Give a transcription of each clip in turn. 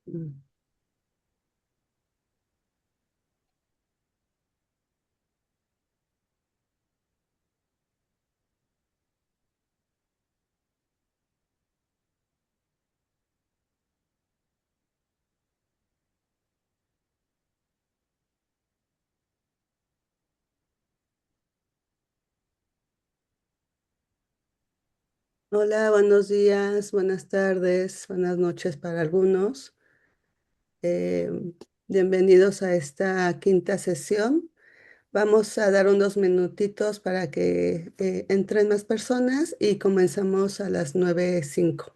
Mm. Hola, buenos días, buenas tardes, buenas noches para algunos. Eh, Bienvenidos a esta quinta sesión. Vamos a dar unos minutitos para que entren más personas y comenzamos a las 9:05.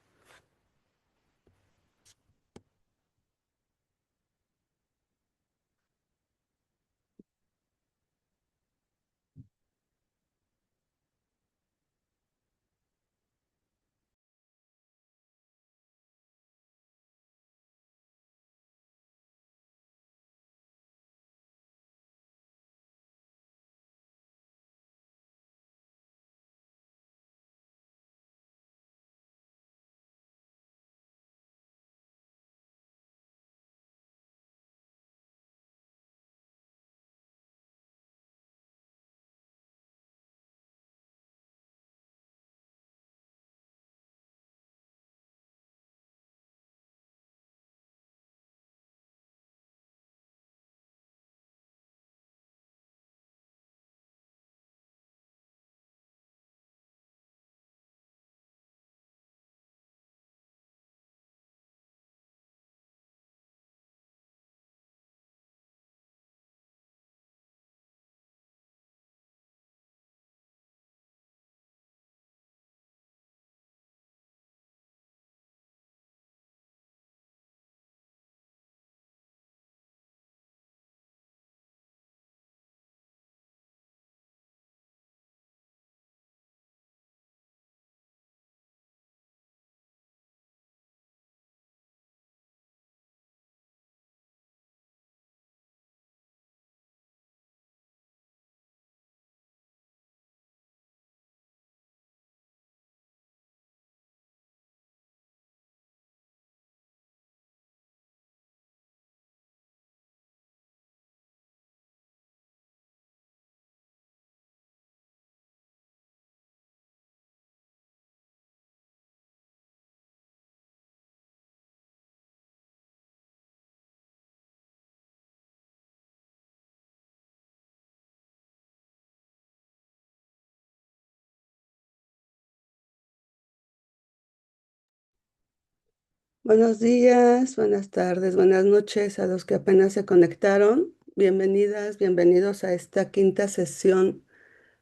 Buenos días, buenas tardes, buenas noches a los que apenas se conectaron. Bienvenidas, bienvenidos a esta quinta sesión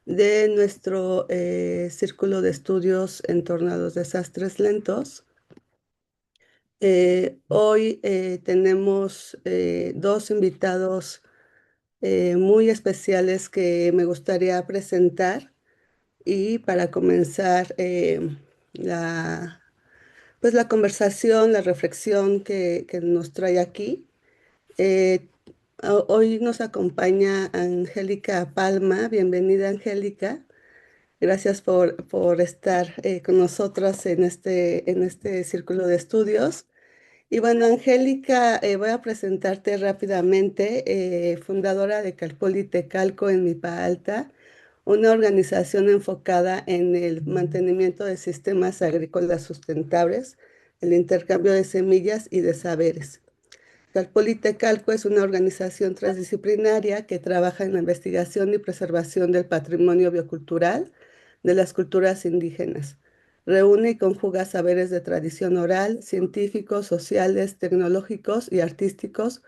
de nuestro círculo de estudios en torno a los desastres lentos. Hoy tenemos dos invitados muy especiales que me gustaría presentar y para comenzar la, pues la conversación, la reflexión que nos trae aquí. eh, Hoy nos acompaña Angélica Palma. Bienvenida, Angélica. Gracias por estar con nosotras en este círculo de estudios. Y bueno, Angélica, voy a presentarte rápidamente, fundadora de Calpol-Itecalco en Milpa Alta, una organización enfocada en el mantenimiento de sistemas agrícolas sustentables, el intercambio de semillas y de saberes. Calpol-Itecalco es una organización transdisciplinaria que trabaja en la investigación y preservación del patrimonio biocultural de las culturas indígenas. Reúne y conjuga saberes de tradición oral, científicos, sociales, tecnológicos y artísticos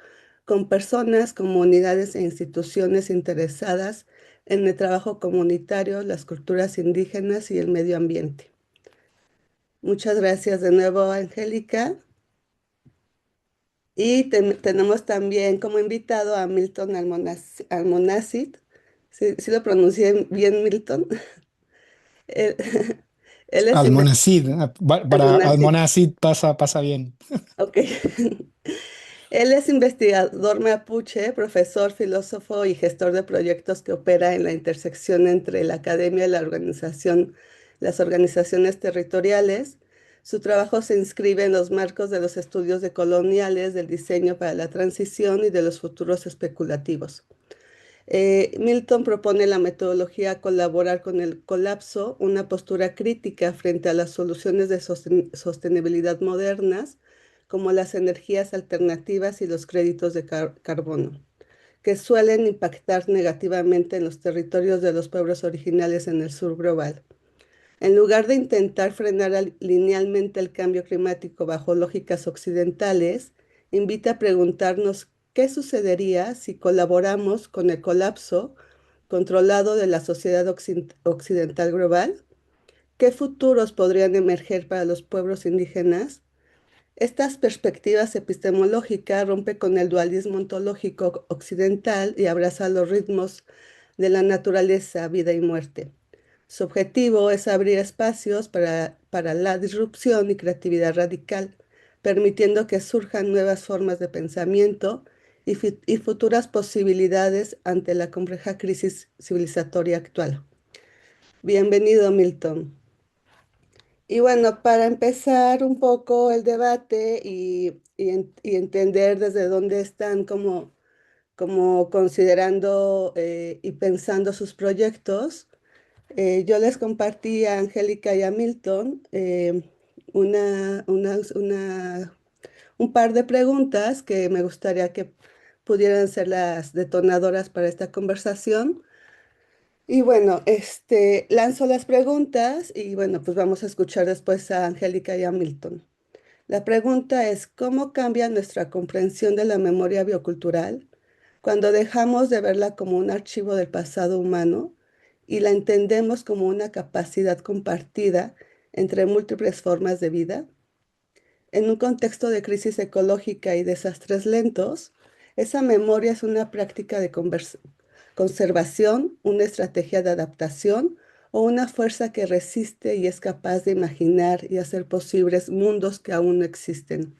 con personas, comunidades e instituciones interesadas en el trabajo comunitario, las culturas indígenas y el medio ambiente. Muchas gracias de nuevo, Angélica. Y tenemos también como invitado a Milton Almonacid. ¿Sí, sí lo pronuncié bien, Milton? Él, él es Almonacid, para Almonacid. Almonacid pasa bien. Ok. Él es investigador mapuche, profesor, filósofo y gestor de proyectos que opera en la intersección entre la academia y la organización, las organizaciones territoriales. Su trabajo se inscribe en los marcos de los estudios decoloniales, del diseño para la transición y de los futuros especulativos. Milton propone la metodología colaborar con el colapso, una postura crítica frente a las soluciones de sostenibilidad modernas, como las energías alternativas y los créditos de carbono, que suelen impactar negativamente en los territorios de los pueblos originales en el sur global. En lugar de intentar frenar linealmente el cambio climático bajo lógicas occidentales, invita a preguntarnos qué sucedería si colaboramos con el colapso controlado de la sociedad occidental global, qué futuros podrían emerger para los pueblos indígenas. Estas perspectivas epistemológicas rompen con el dualismo ontológico occidental y abraza los ritmos de la naturaleza, vida y muerte. Su objetivo es abrir espacios para la disrupción y creatividad radical, permitiendo que surjan nuevas formas de pensamiento y futuras posibilidades ante la compleja crisis civilizatoria actual. Bienvenido, Milton. Y bueno, para empezar un poco el debate y entender desde dónde están como considerando y pensando sus proyectos, yo les compartí a Angélica y a Milton un par de preguntas que me gustaría que pudieran ser las detonadoras para esta conversación. Y bueno, lanzo las preguntas y bueno, pues vamos a escuchar después a Angélica y a Milton. La pregunta es, ¿cómo cambia nuestra comprensión de la memoria biocultural cuando dejamos de verla como un archivo del pasado humano y la entendemos como una capacidad compartida entre múltiples formas de vida? En un contexto de crisis ecológica y desastres lentos, esa memoria es una práctica de conservación, una estrategia de adaptación o una fuerza que resiste y es capaz de imaginar y hacer posibles mundos que aún no existen.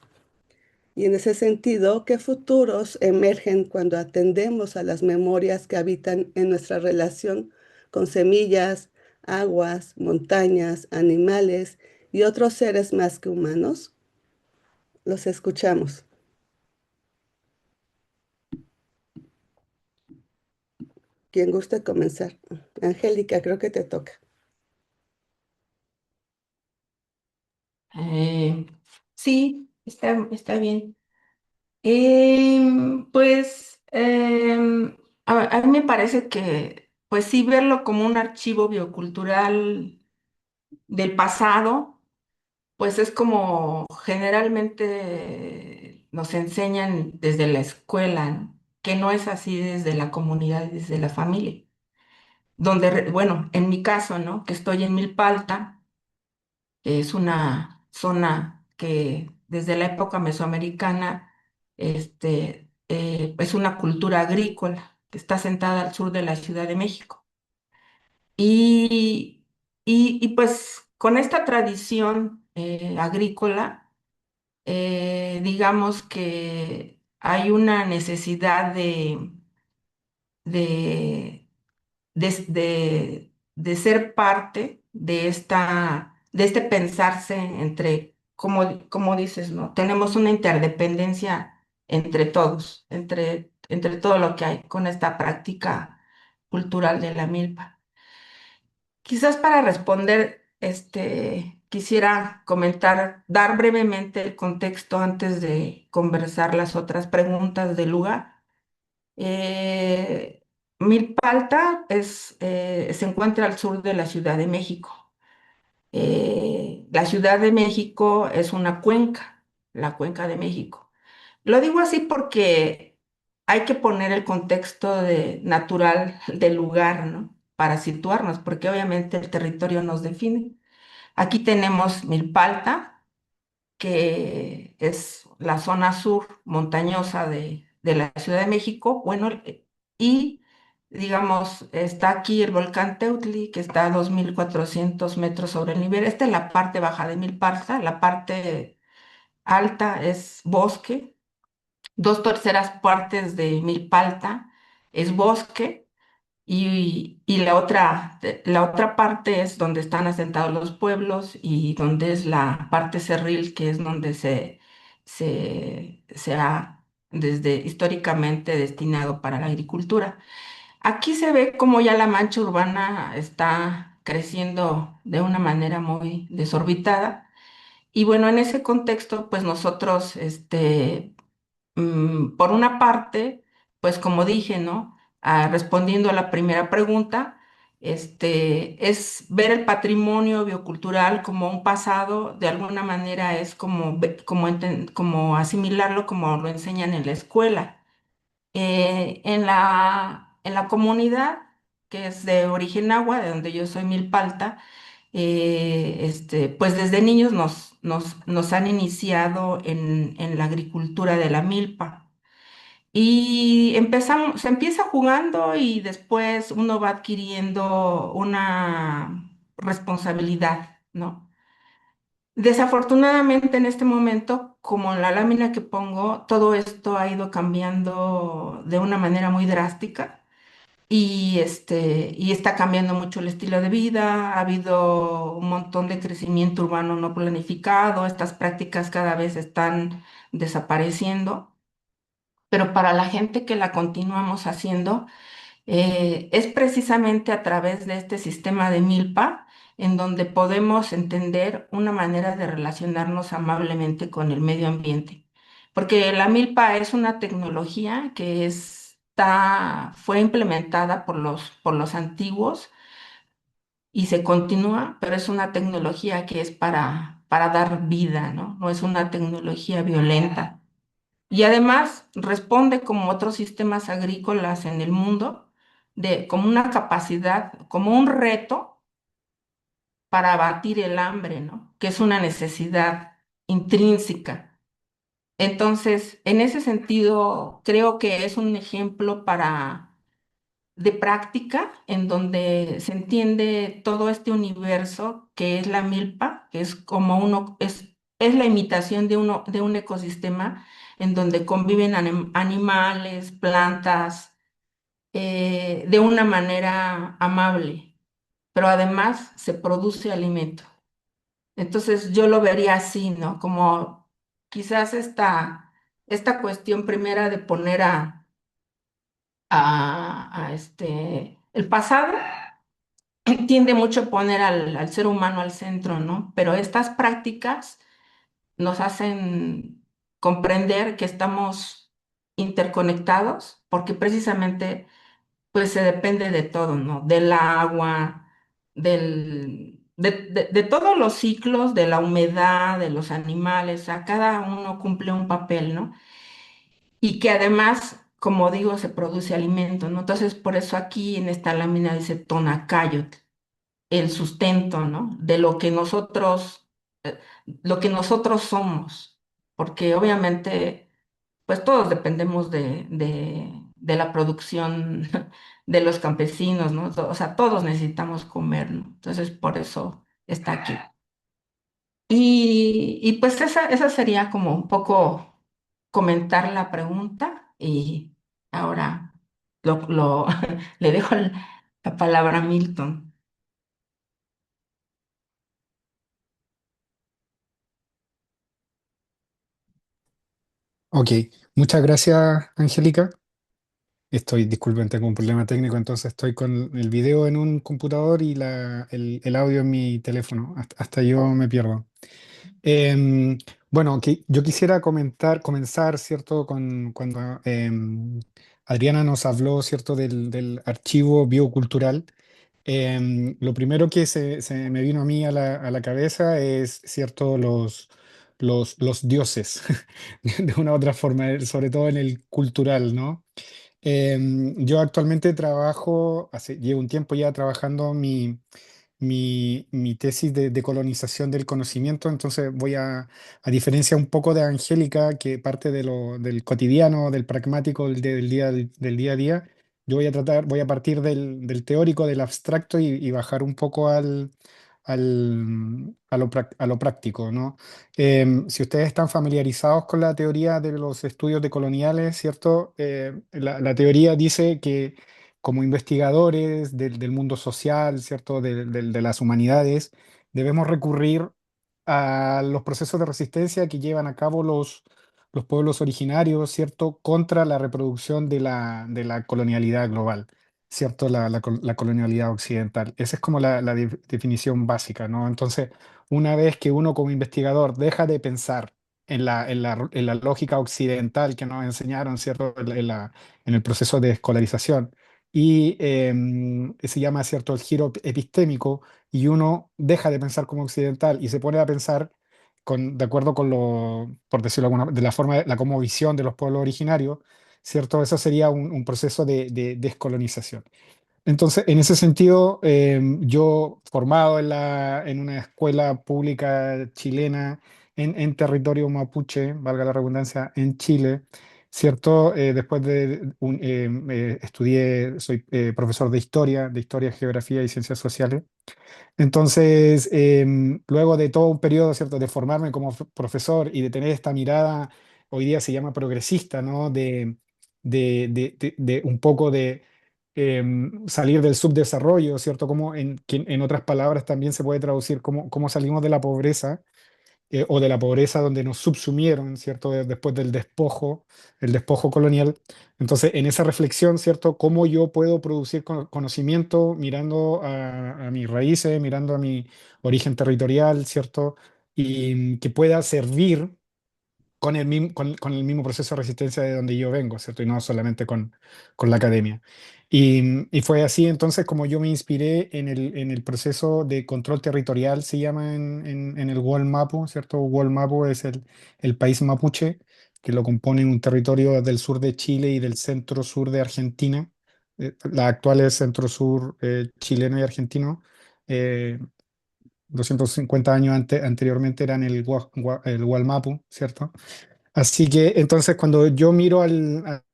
Y en ese sentido, ¿qué futuros emergen cuando atendemos a las memorias que habitan en nuestra relación con semillas, aguas, montañas, animales y otros seres más que humanos? Los escuchamos. Quien guste comenzar. Angélica, creo que te toca. Eh, sí, está bien. Pues a mí me parece que, pues sí, verlo como un archivo biocultural del pasado, pues es como generalmente nos enseñan desde la escuela, ¿no? Que no es así desde la comunidad y desde la familia. Donde, bueno, en mi caso, ¿no? Que estoy en Milpalta, que es una zona que desde la época mesoamericana es una cultura agrícola que está sentada al sur de la Ciudad de México. Y, pues con esta tradición agrícola, digamos que hay una necesidad de de ser parte de de este pensarse entre, como dices, ¿no? Tenemos una interdependencia entre todos, entre todo lo que hay con esta práctica cultural de la milpa. Quizás para responder, quisiera comentar, dar brevemente el contexto antes de conversar las otras preguntas del lugar. Milpalta se encuentra al sur de la Ciudad de México. La Ciudad de México es una cuenca, la cuenca de México. Lo digo así porque hay que poner el contexto natural del lugar, ¿no? Para situarnos, porque obviamente el territorio nos define. Aquí tenemos Milpalta, que es la zona sur montañosa de la Ciudad de México, bueno, y digamos, está aquí el volcán Teutli, que está a 2.400 metros sobre el nivel. Esta es la parte baja de Milpalta, la parte alta es bosque, 2/3 partes de Milpalta es bosque, y la otra parte es donde están asentados los pueblos y donde es la parte cerril, que es donde se ha desde históricamente destinado para la agricultura. Aquí se ve como ya la mancha urbana está creciendo de una manera muy desorbitada. Y bueno, en ese contexto, pues nosotros, por una parte, pues como dije, ¿no? Respondiendo a la primera pregunta, es ver el patrimonio biocultural como un pasado, de alguna manera es como, como asimilarlo como lo enseñan en la escuela. En la comunidad, que es de origen náhuatl, de donde yo soy milpalta, pues desde niños nos han iniciado en la agricultura de la milpa. Y se empieza jugando y después uno va adquiriendo una responsabilidad, ¿no? Desafortunadamente en este momento, como la lámina que pongo, todo esto ha ido cambiando de una manera muy drástica y está cambiando mucho el estilo de vida, ha habido un montón de crecimiento urbano no planificado, estas prácticas cada vez están desapareciendo, pero para la gente que la continuamos haciendo, es precisamente a través de este sistema de Milpa en donde podemos entender una manera de relacionarnos amablemente con el medio ambiente. Porque la Milpa es una tecnología que fue implementada por los antiguos y se continúa, pero es una tecnología que es para dar vida, ¿no? No es una tecnología violenta. Y además responde como otros sistemas agrícolas en el mundo, como una capacidad, como un reto para abatir el hambre, ¿no? Que es una necesidad intrínseca. Entonces, en ese sentido, creo que es un ejemplo de práctica en donde se entiende todo este universo que es la milpa, que es como es la imitación de un ecosistema en donde conviven animales, plantas, de una manera amable, pero además se produce alimento. Entonces yo lo vería así, ¿no? Como quizás esta cuestión primera de poner el pasado tiende mucho a poner al ser humano al centro, ¿no? Pero estas prácticas nos hacen comprender que estamos interconectados porque precisamente pues se depende de todo, ¿no? Del agua, de todos los ciclos, de la humedad, de los animales, a cada uno cumple un papel, ¿no? Y que además, como digo, se produce alimento, ¿no? Entonces, por eso aquí en esta lámina dice Tonacayot, el sustento, ¿no? De eh, lo que nosotros somos, porque obviamente, pues todos dependemos de la producción de los campesinos, ¿no? O sea, todos necesitamos comer, ¿no? Entonces, por eso está aquí. Y pues esa sería como un poco comentar la pregunta y ahora le dejo la palabra a Milton. Ok, muchas gracias, Angélica. Disculpen, tengo un problema técnico, entonces estoy con el video en un computador y el audio en mi teléfono. Hasta yo me pierdo. Em, bueno, yo quisiera comenzar, ¿cierto? Cuando Adriana nos habló, ¿cierto? Del archivo biocultural. Lo primero que se me vino a mí a la cabeza es, ¿cierto? Los dioses, de una u otra forma, sobre todo en el cultural, ¿no? Yo actualmente llevo un tiempo ya trabajando mi tesis de colonización del conocimiento, entonces a diferencia un poco de Angélica, que parte del cotidiano, del pragmático, del día a día, yo voy a partir del teórico, del abstracto y bajar un poco a lo práctico, ¿no? Si ustedes están familiarizados con la teoría de los estudios decoloniales, ¿cierto? La teoría dice como investigadores del mundo social, ¿cierto? De las humanidades, debemos recurrir a los procesos de resistencia que llevan a cabo los pueblos originarios, ¿cierto? Contra la reproducción de la colonialidad global, ¿cierto? La colonialidad occidental. Esa es como la definición básica, ¿no? Entonces, una vez que uno como investigador deja de pensar en la lógica occidental que nos enseñaron, ¿cierto? En el proceso de escolarización. Y se llama, ¿cierto?, el giro epistémico, y uno deja de pensar como occidental y se pone a pensar de acuerdo con por decirlo de la forma, la como visión de los pueblos originarios, ¿cierto? Eso sería un proceso de descolonización. Entonces, en ese sentido, yo formado en una escuela pública chilena en territorio mapuche, valga la redundancia, en Chile, ¿cierto? Después estudié, soy profesor de historia, geografía y ciencias sociales. Entonces, luego de todo un periodo, ¿cierto?, de formarme como profesor y de tener esta mirada, hoy día se llama progresista, ¿no? De un poco de salir del subdesarrollo, ¿cierto? Como que en otras palabras también se puede traducir como salimos de la pobreza, o de la pobreza donde nos subsumieron, ¿cierto? Después del despojo, el despojo colonial. Entonces, en esa reflexión, ¿cierto? ¿Cómo yo puedo producir conocimiento mirando a mis raíces, mirando a mi origen territorial, ¿cierto? Y que pueda servir con el mismo proceso de resistencia de donde yo vengo, ¿cierto? Y no solamente con la academia. Y fue así entonces como yo me inspiré en el proceso de control territorial, se llama en el World Mapu, ¿cierto? World Mapu es el país mapuche, que lo componen un territorio del sur de Chile y del centro sur de Argentina. La actual es centro sur chileno y argentino. eh, 250 años anteriormente eran el Gualmapu, ¿cierto? Así que entonces cuando yo miro al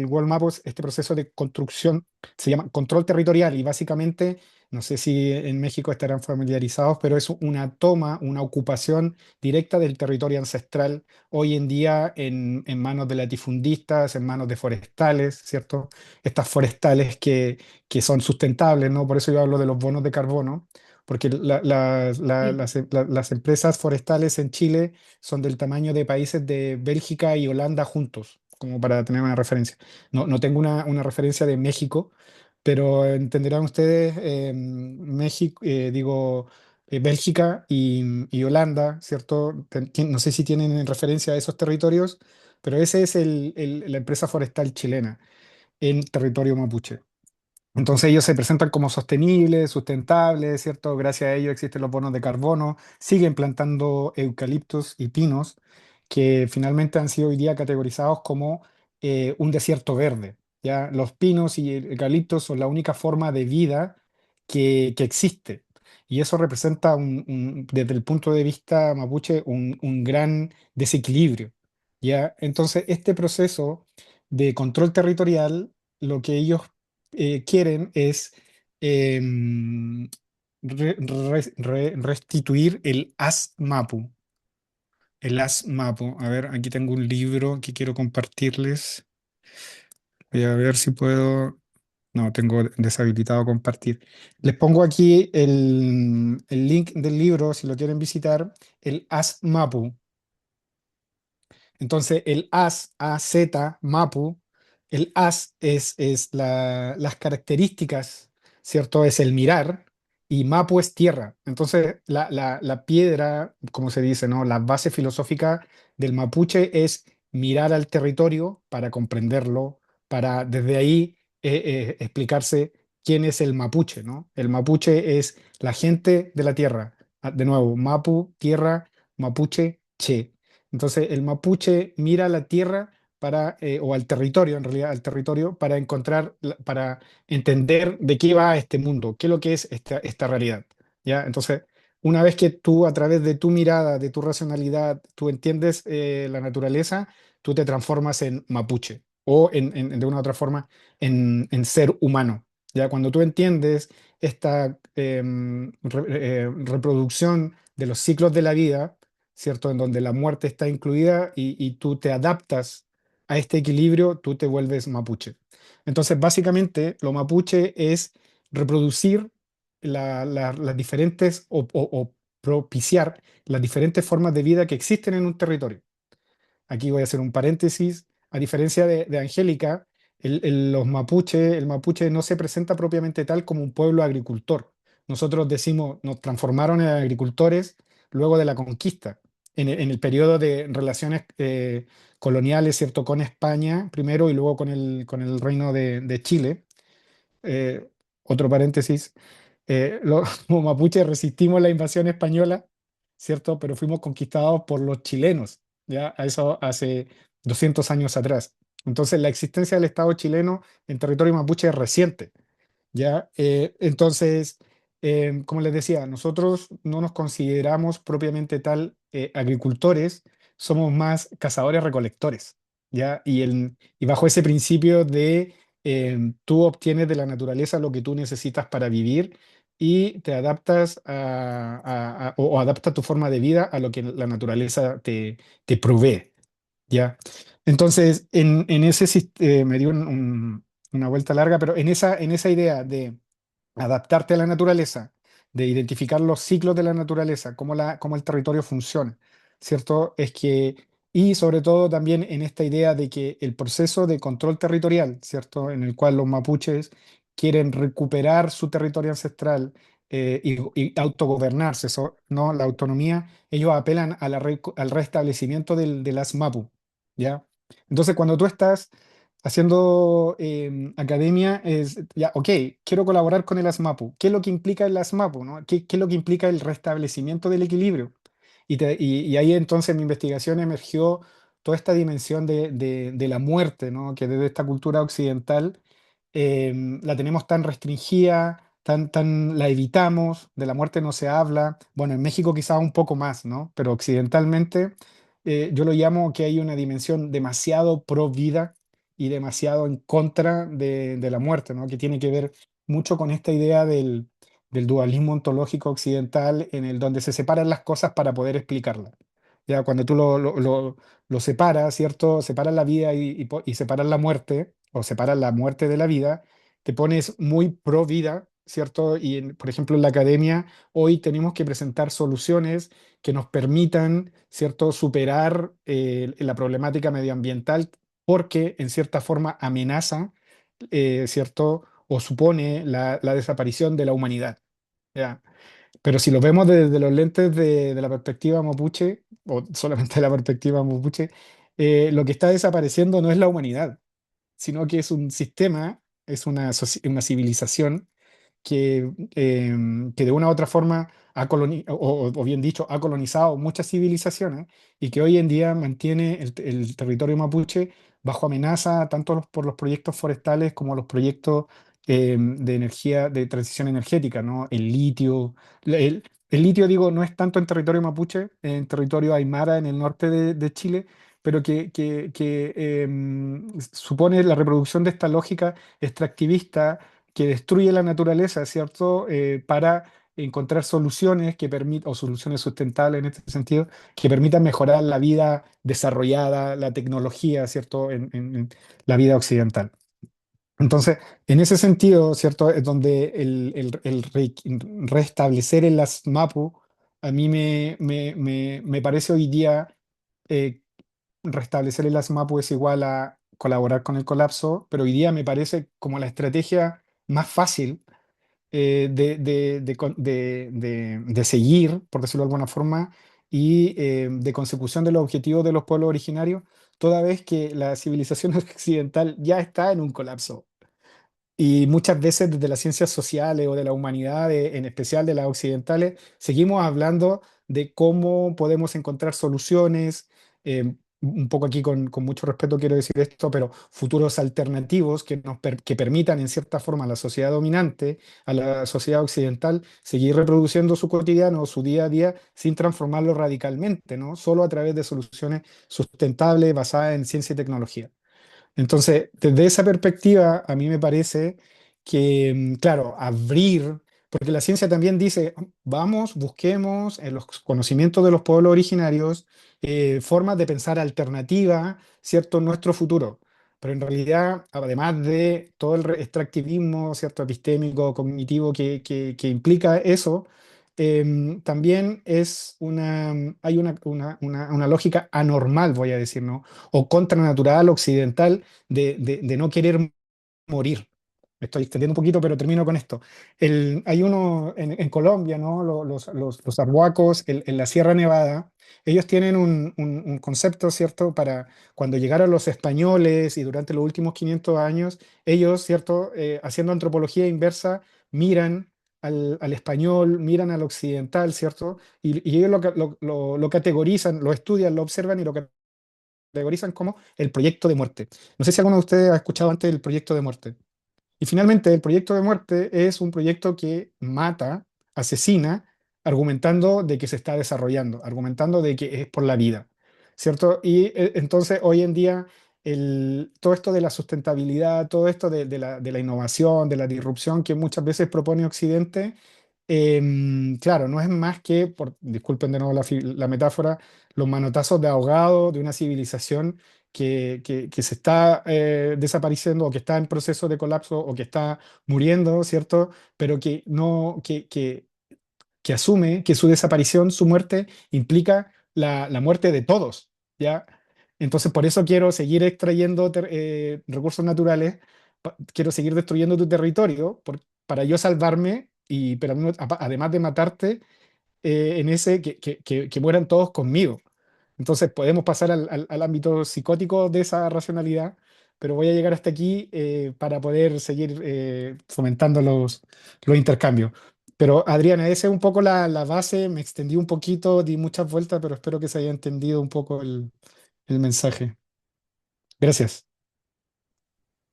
World Maps, este proceso de construcción se llama control territorial, y básicamente, no sé si en México estarán familiarizados, pero es una toma, una ocupación directa del territorio ancestral, hoy en día en manos de latifundistas, en manos de forestales, ¿cierto? Estas forestales que son sustentables, ¿no? Por eso yo hablo de los bonos de carbono, porque Sí. las empresas forestales en Chile son del tamaño de países de Bélgica y Holanda juntos, como para tener una referencia. No tengo una referencia de México, pero entenderán ustedes, México, Bélgica y Holanda, ¿cierto? No sé si tienen en referencia a esos territorios, pero ese es la empresa forestal chilena en territorio mapuche. Entonces ellos se presentan como sostenibles, sustentables, ¿cierto? Gracias a ellos existen los bonos de carbono, siguen plantando eucaliptos y pinos, que finalmente han sido hoy día categorizados como un desierto verde. ¿Ya? Los pinos y el eucaliptos son la única forma de vida que existe. Y eso representa, desde el punto de vista mapuche, un gran desequilibrio. ¿Ya? Entonces, este proceso de control territorial, lo que ellos quieren es restituir el ASMAPU. El ASMAPU. A ver, aquí tengo un libro que quiero compartirles. Voy a ver si puedo. No, tengo deshabilitado compartir. Les pongo aquí el link del libro, si lo quieren visitar, el ASMAPU. Entonces, el AZ, MAPU, el AS es las características, ¿cierto? Es el mirar, y MAPU es tierra. Entonces, la piedra, como se dice, ¿no? La base filosófica del mapuche es mirar al territorio para comprenderlo, para desde ahí explicarse quién es el mapuche, ¿no? El mapuche es la gente de la tierra. De nuevo, MAPU, tierra, mapuche, che. Entonces, el mapuche mira a la tierra o al territorio, en realidad, al territorio, para para entender de qué va este mundo, qué es lo que es esta realidad. ¿Ya? Entonces, una vez que tú, a través de tu mirada, de tu racionalidad, tú entiendes la naturaleza, tú te transformas en mapuche o de una u otra forma en ser humano. ¿Ya? Cuando tú entiendes esta reproducción de los ciclos de la vida, ¿cierto? En donde la muerte está incluida, y tú te adaptas a este equilibrio, tú te vuelves mapuche. Entonces, básicamente, lo mapuche es reproducir las diferentes o propiciar las diferentes formas de vida que existen en un territorio. Aquí voy a hacer un paréntesis. A diferencia de Angélica, el mapuche no se presenta propiamente tal como un pueblo agricultor. Nosotros decimos, nos transformaron en agricultores luego de la conquista, en el periodo de relaciones coloniales, ¿cierto? Con España primero y luego con el Reino de Chile. Eh, Otro paréntesis, como mapuches resistimos la invasión española, ¿cierto? Pero fuimos conquistados por los chilenos, ya a eso hace 200 años atrás. Entonces, la existencia del Estado chileno en territorio mapuche es reciente, ¿ya? Entonces, como les decía, nosotros no nos consideramos propiamente tal agricultores, somos más cazadores-recolectores, ¿ya? Y bajo ese principio de tú obtienes de la naturaleza lo que tú necesitas para vivir y te adaptas o adapta tu forma de vida a lo que la naturaleza te provee, ¿ya? Entonces, en ese me dio una vuelta larga, pero en esa idea de adaptarte a la naturaleza, de identificar los ciclos de la naturaleza, cómo el territorio funciona, ¿cierto? Y sobre todo también en esta idea de que el proceso de control territorial, ¿cierto? En el cual los mapuches quieren recuperar su territorio ancestral y autogobernarse, ¿no? La autonomía, ellos apelan a al restablecimiento de las mapu, ¿ya? Entonces, cuando tú estás haciendo academia es, ya, ok, quiero colaborar con el ASMAPU. ¿Qué es lo que implica el ASMAPU, no? ¿Qué es lo que implica el restablecimiento del equilibrio? Y ahí entonces mi investigación emergió toda esta dimensión de la muerte, ¿no? Que desde esta cultura occidental la tenemos tan restringida, la evitamos, de la muerte no se habla. Bueno, en México quizás un poco más, ¿no? Pero occidentalmente yo lo llamo que hay una dimensión demasiado pro vida y demasiado en contra de la muerte, ¿no? Que tiene que ver mucho con esta idea del dualismo ontológico occidental en el donde se separan las cosas para poder explicarlas. Ya cuando tú lo separas, ¿cierto? Separas la vida y separas la muerte, o separas la muerte de la vida, te pones muy pro vida, ¿cierto? Por ejemplo, en la academia, hoy tenemos que presentar soluciones que nos permitan, ¿cierto?, superar la problemática medioambiental porque en cierta forma amenaza, ¿cierto?, o supone la desaparición de la humanidad. ¿Ya? Pero si lo vemos desde los lentes de la perspectiva mapuche, o solamente de la perspectiva mapuche, lo que está desapareciendo no es la humanidad, sino que es un sistema, es una civilización que de una u otra forma o bien dicho, ha colonizado muchas civilizaciones y que hoy en día mantiene el territorio mapuche bajo amenaza tanto por los proyectos forestales como los proyectos de energía, de transición energética, ¿no? El litio, el litio, digo, no es tanto en territorio mapuche, en territorio aymara en el norte de Chile, pero que supone la reproducción de esta lógica extractivista que destruye la naturaleza, ¿cierto? Para encontrar soluciones o soluciones sustentables en este sentido, que permitan mejorar la vida desarrollada, la tecnología, ¿cierto? En la vida occidental. Entonces, en ese sentido, ¿cierto? Es donde restablecer el ASMAPU a mí me parece hoy día eh, restablecer el ASMAPU es igual a colaborar con el colapso, pero hoy día me parece como la estrategia más fácil de seguir, por decirlo de alguna forma, y de consecución de los objetivos de los pueblos originarios, toda vez que la civilización occidental ya está en un colapso. Y muchas veces desde las ciencias sociales o de la humanidad, en especial de las occidentales, seguimos hablando de cómo podemos encontrar soluciones, un poco aquí con mucho respeto quiero decir esto, pero futuros alternativos que permitan en cierta forma a la sociedad dominante, a la sociedad occidental, seguir reproduciendo su cotidiano, su día a día, sin transformarlo radicalmente, ¿no? Solo a través de soluciones sustentables basadas en ciencia y tecnología. Entonces, desde esa perspectiva, a mí me parece que, claro, abrir, porque la ciencia también dice, vamos, busquemos en los conocimientos de los pueblos originarios formas de pensar alternativa, ¿cierto?, nuestro futuro. Pero en realidad, además de todo el extractivismo, ¿cierto?, epistémico, cognitivo que implica eso, también es hay una lógica anormal, voy a decir, ¿no? O contranatural, occidental, de no querer morir. Me estoy extendiendo un poquito, pero termino con esto. Hay uno en Colombia, ¿no? Los arhuacos en la Sierra Nevada, ellos tienen un concepto, ¿cierto? Para cuando llegaron los españoles y durante los últimos 500 años, ellos, ¿cierto? Haciendo antropología inversa, miran al español, miran al occidental, ¿cierto? Y ellos lo categorizan, lo estudian, lo observan y lo categorizan como el proyecto de muerte. No sé si alguno de ustedes ha escuchado antes el proyecto de muerte. Y finalmente, el proyecto de muerte es un proyecto que mata, asesina, argumentando de que se está desarrollando, argumentando de que es por la vida, ¿cierto? Y entonces hoy en día todo esto de la sustentabilidad, todo esto de la innovación, de la disrupción que muchas veces propone Occidente, claro, no es más que, disculpen de nuevo la metáfora, los manotazos de ahogado de una civilización que se está desapareciendo o que está en proceso de colapso o que está muriendo, ¿cierto? Pero que no, que asume que su desaparición, su muerte, implica la muerte de todos, ¿ya? Entonces, por eso quiero seguir extrayendo recursos naturales, quiero seguir destruyendo tu territorio para yo salvarme, pero además de matarte, en ese que mueran todos conmigo. Entonces podemos pasar al ámbito psicótico de esa racionalidad, pero voy a llegar hasta aquí para poder seguir fomentando los intercambios. Pero Adriana, esa es un poco la base, me extendí un poquito, di muchas vueltas, pero espero que se haya entendido un poco el mensaje. Gracias.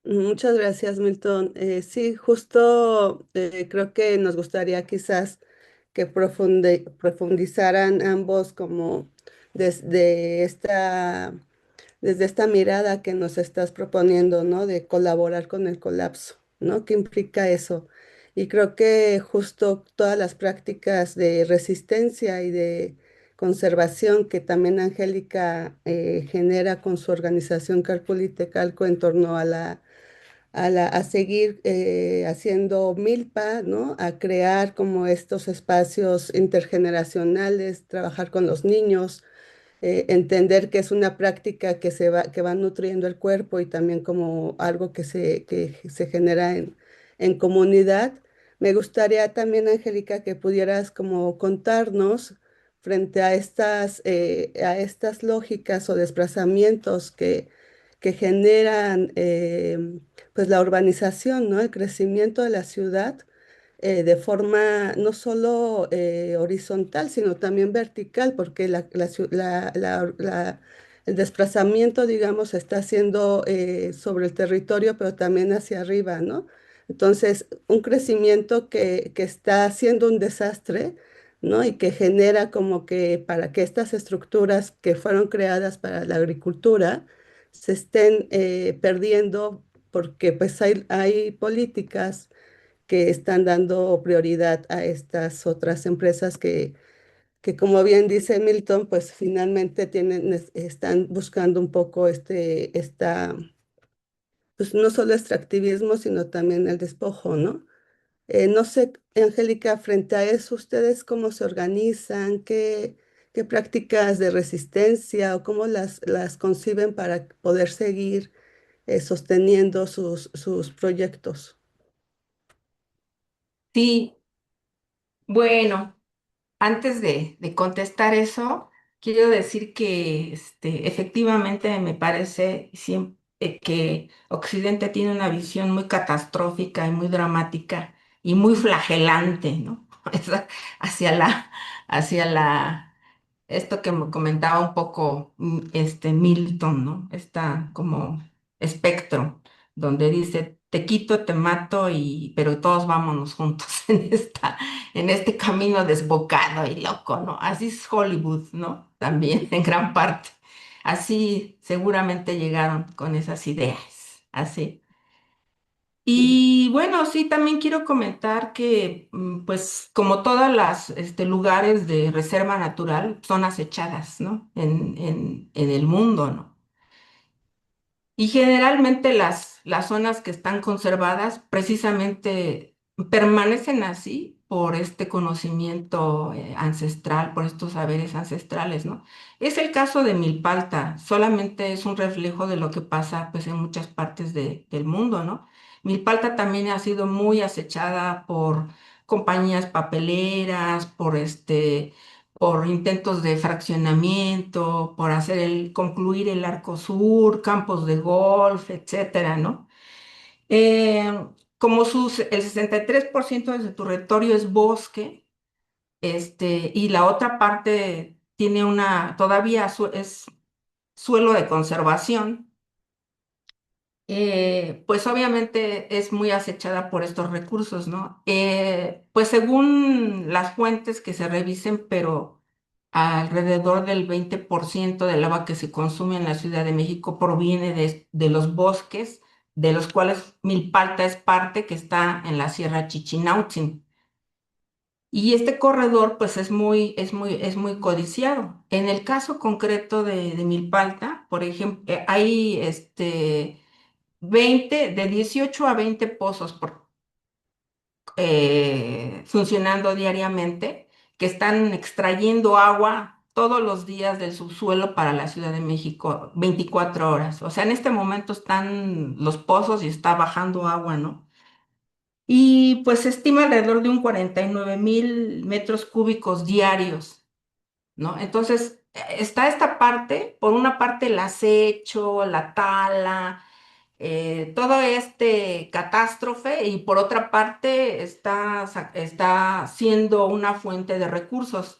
Muchas gracias, Milton. Sí, justo creo que nos gustaría quizás que profundizaran ambos como desde desde esta mirada que nos estás proponiendo, ¿no? De colaborar con el colapso, ¿no? ¿Qué implica eso? Y creo que justo todas las prácticas de resistencia y de conservación que también Angélica genera con su organización Cálculo y Tecalco en torno a a seguir haciendo milpa, ¿no? A crear como estos espacios intergeneracionales, trabajar con los niños, entender que es una práctica que va nutriendo el cuerpo y también como algo que se genera en comunidad. Me gustaría también, Angélica, que pudieras como contarnos frente a estas lógicas o desplazamientos que generan pues la urbanización, ¿no? El crecimiento de la ciudad de forma no solo horizontal, sino también vertical, porque el desplazamiento, digamos, se está haciendo sobre el territorio, pero también hacia arriba, ¿no? Entonces, un crecimiento que está haciendo un desastre, ¿no? Y que genera como que para que estas estructuras que fueron creadas para la agricultura se estén perdiendo porque pues hay políticas que están dando prioridad a estas otras empresas que como bien dice Milton, pues finalmente están buscando un poco pues no solo extractivismo, sino también el despojo, ¿no? No sé, Angélica, frente a eso, ¿ustedes cómo se organizan? ¿Qué prácticas de resistencia o cómo las conciben para poder seguir sosteniendo sus proyectos? Sí, bueno. Antes de contestar eso, quiero decir que efectivamente me parece que Occidente tiene una visión muy catastrófica y muy dramática y muy flagelante, ¿no? Hacia hacia esto que me comentaba un poco Milton, ¿no? Está como espectro, donde dice, te quito, te mato, pero todos vámonos juntos en este camino desbocado y loco, ¿no? Así es Hollywood, ¿no? También en gran parte. Así seguramente llegaron con esas ideas, así. Y bueno, sí, también quiero comentar que, pues, como todas las lugares de reserva natural, son acechadas, ¿no? En el mundo, ¿no? Y generalmente las zonas que están conservadas precisamente permanecen así por este conocimiento ancestral, por estos saberes ancestrales, ¿no? Es el caso de Milpalta, solamente es un reflejo de lo que pasa pues en muchas partes del mundo, ¿no? Milpalta también ha sido muy acechada por compañías papeleras, por intentos de fraccionamiento, por concluir el Arco Sur, campos de golf, etcétera, ¿no? Eh, el 63% de su territorio es bosque, y la otra parte tiene todavía es suelo de conservación, pues obviamente es muy acechada por estos recursos, ¿no? Pues según las fuentes que se revisen, pero alrededor del 20% del agua que se consume en la Ciudad de México proviene de los bosques, de los cuales Milpalta es parte, que está en la Sierra Chichinautzin. Y este corredor, pues es muy codiciado. En el caso concreto de Milpalta, por ejemplo, hay 18 a 20 pozos funcionando diariamente que están extrayendo agua todos los días del subsuelo para la Ciudad de México, 24 horas. O sea, en este momento están los pozos y está bajando agua, ¿no? Y pues se estima alrededor de un 49,000 metros cúbicos diarios, ¿no? Entonces, está esta parte, por una parte el acecho, la tala, todo este catástrofe y por otra parte está siendo una fuente de recursos.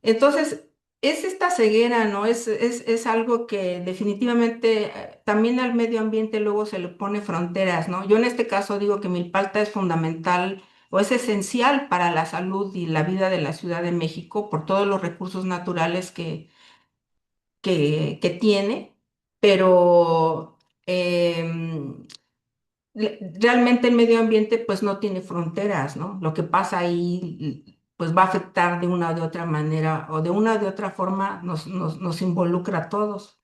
Entonces, es esta ceguera, ¿no? Es algo que definitivamente también al medio ambiente luego se le pone fronteras, ¿no? Yo en este caso digo que Milpalta es fundamental o es esencial para la salud y la vida de la Ciudad de México por todos los recursos naturales que tiene, pero realmente el medio ambiente pues no tiene fronteras, ¿no? Lo que pasa ahí pues va a afectar de una o de otra manera o de una o de otra forma nos involucra a todos.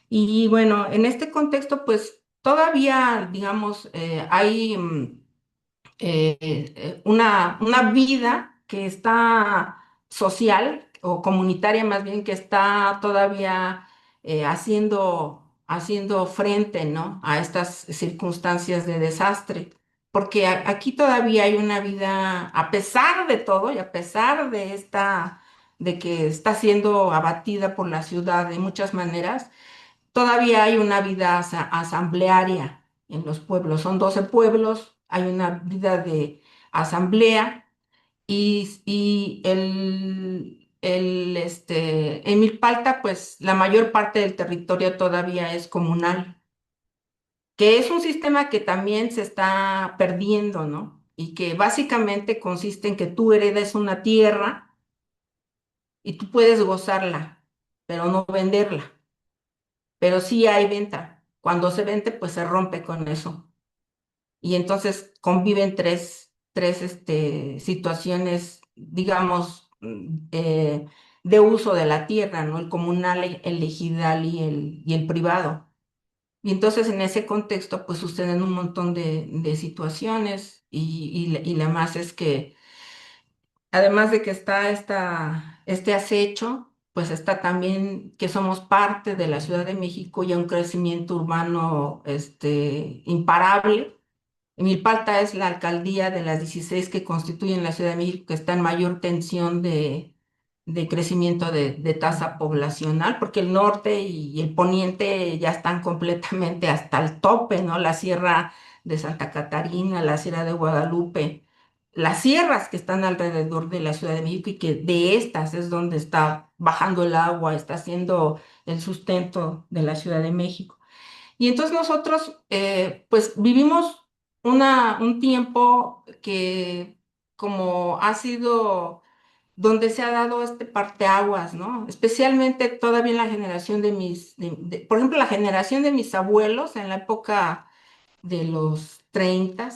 Y bueno, en este contexto pues todavía, digamos, hay una vida que está social o comunitaria más bien que está todavía haciendo frente, ¿no? A estas circunstancias de desastre. Porque aquí todavía hay una vida, a pesar de todo y a pesar de que está siendo abatida por la ciudad de muchas maneras, todavía hay una vida asamblearia en los pueblos. Son 12 pueblos, hay una vida de asamblea y en Milpalta, pues la mayor parte del territorio todavía es comunal, que es un sistema que también se está perdiendo, ¿no? Y que básicamente consiste en que tú heredes una tierra y tú puedes gozarla, pero no venderla. Pero sí hay venta. Cuando se vende, pues se rompe con eso. Y entonces conviven tres situaciones, digamos, de uso de la tierra, ¿no? El comunal, el ejidal y el privado. Y entonces en ese contexto, pues suceden un montón de situaciones y la más es que además de que está este acecho, pues está también que somos parte de la Ciudad de México y un crecimiento urbano imparable. Milpalta es la alcaldía de las 16 que constituyen la Ciudad de México que está en mayor tensión de crecimiento de tasa poblacional, porque el norte y el poniente ya están completamente hasta el tope, ¿no? La Sierra de Santa Catarina, la Sierra de Guadalupe, las sierras que están alrededor de la Ciudad de México y que de estas es donde está bajando el agua, está haciendo el sustento de la Ciudad de México. Y entonces nosotros, pues vivimos un tiempo que como ha sido donde se ha dado este parteaguas, ¿no? Especialmente todavía en la generación por ejemplo, la generación de mis abuelos en la época de los 30,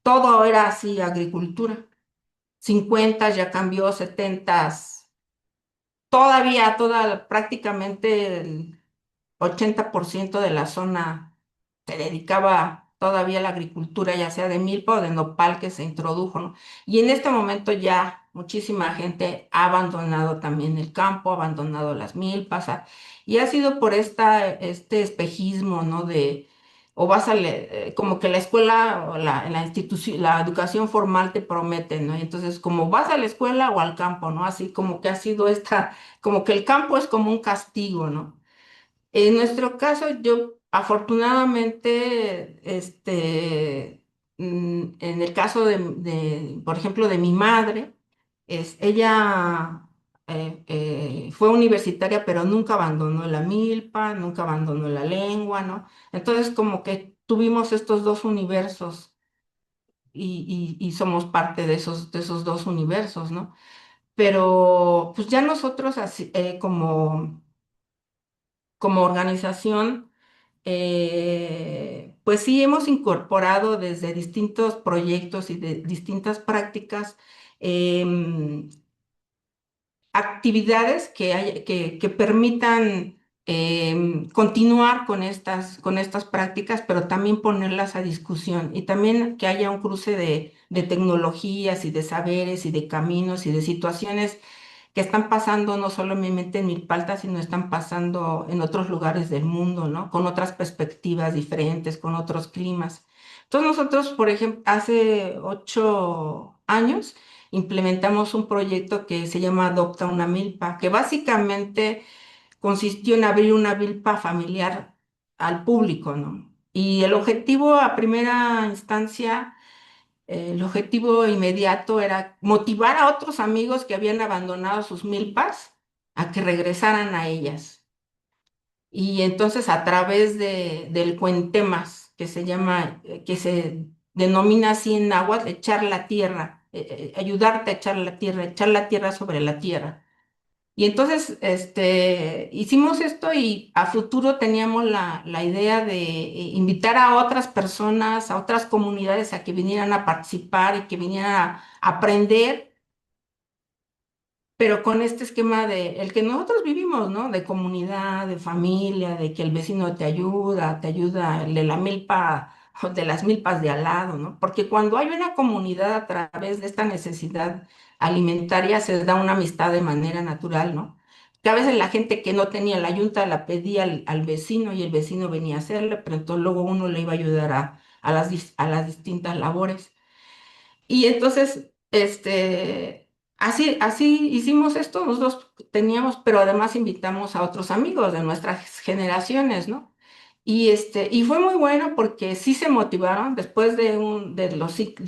todo era así, agricultura. 50 ya cambió, 70, todavía, prácticamente el 80% de la zona se dedicaba todavía a la agricultura, ya sea de milpa o de nopal que se introdujo, ¿no? Y en este momento ya muchísima gente ha abandonado también el campo, ha abandonado las milpas, y ha sido por este espejismo, ¿no? O vas como que la escuela o la institución, la educación formal te promete, ¿no? Y entonces, como vas a la escuela o al campo, ¿no? Así como que ha sido como que el campo es como un castigo, ¿no? En nuestro caso, yo afortunadamente, en el caso por ejemplo, de mi madre, ella fue universitaria, pero nunca abandonó la milpa, nunca abandonó la lengua, ¿no? Entonces, como que tuvimos estos dos universos y somos parte de esos dos universos, ¿no? Pero pues ya nosotros así, como organización, pues sí hemos incorporado desde distintos proyectos y de distintas prácticas em, actividades que permitan continuar con estas prácticas, pero también ponerlas a discusión y también que haya un cruce de tecnologías y de saberes y de caminos y de situaciones que están pasando no solamente en Milpalta, sino están pasando en otros lugares del mundo, ¿no? Con otras perspectivas diferentes, con otros climas. Entonces nosotros, por ejemplo, hace 8 años implementamos un proyecto que se llama Adopta una Milpa, que básicamente consistió en abrir una milpa familiar al público, ¿no? Y el objetivo a primera instancia, el objetivo inmediato era motivar a otros amigos que habían abandonado sus milpas a que regresaran a ellas. Y entonces a través del cuentemas, que se denomina así en náhuatl, echar la tierra, ayudarte a echar la tierra sobre la tierra. Y entonces hicimos esto y a futuro teníamos la idea de invitar a otras personas, a otras comunidades a que vinieran a participar y que vinieran a aprender, pero con este esquema el que nosotros vivimos, ¿no? De comunidad, de familia, de que el vecino te ayuda el de la milpa, o de las milpas de al lado, ¿no? Porque cuando hay una comunidad a través de esta necesidad alimentaria, se da una amistad de manera natural, ¿no? Que a veces la gente que no tenía la yunta la pedía al vecino y el vecino venía a hacerle, pero entonces luego uno le iba a ayudar a las distintas labores. Y entonces, así hicimos esto, nosotros teníamos, pero además invitamos a otros amigos de nuestras generaciones, ¿no? Y fue muy bueno porque sí se motivaron, después de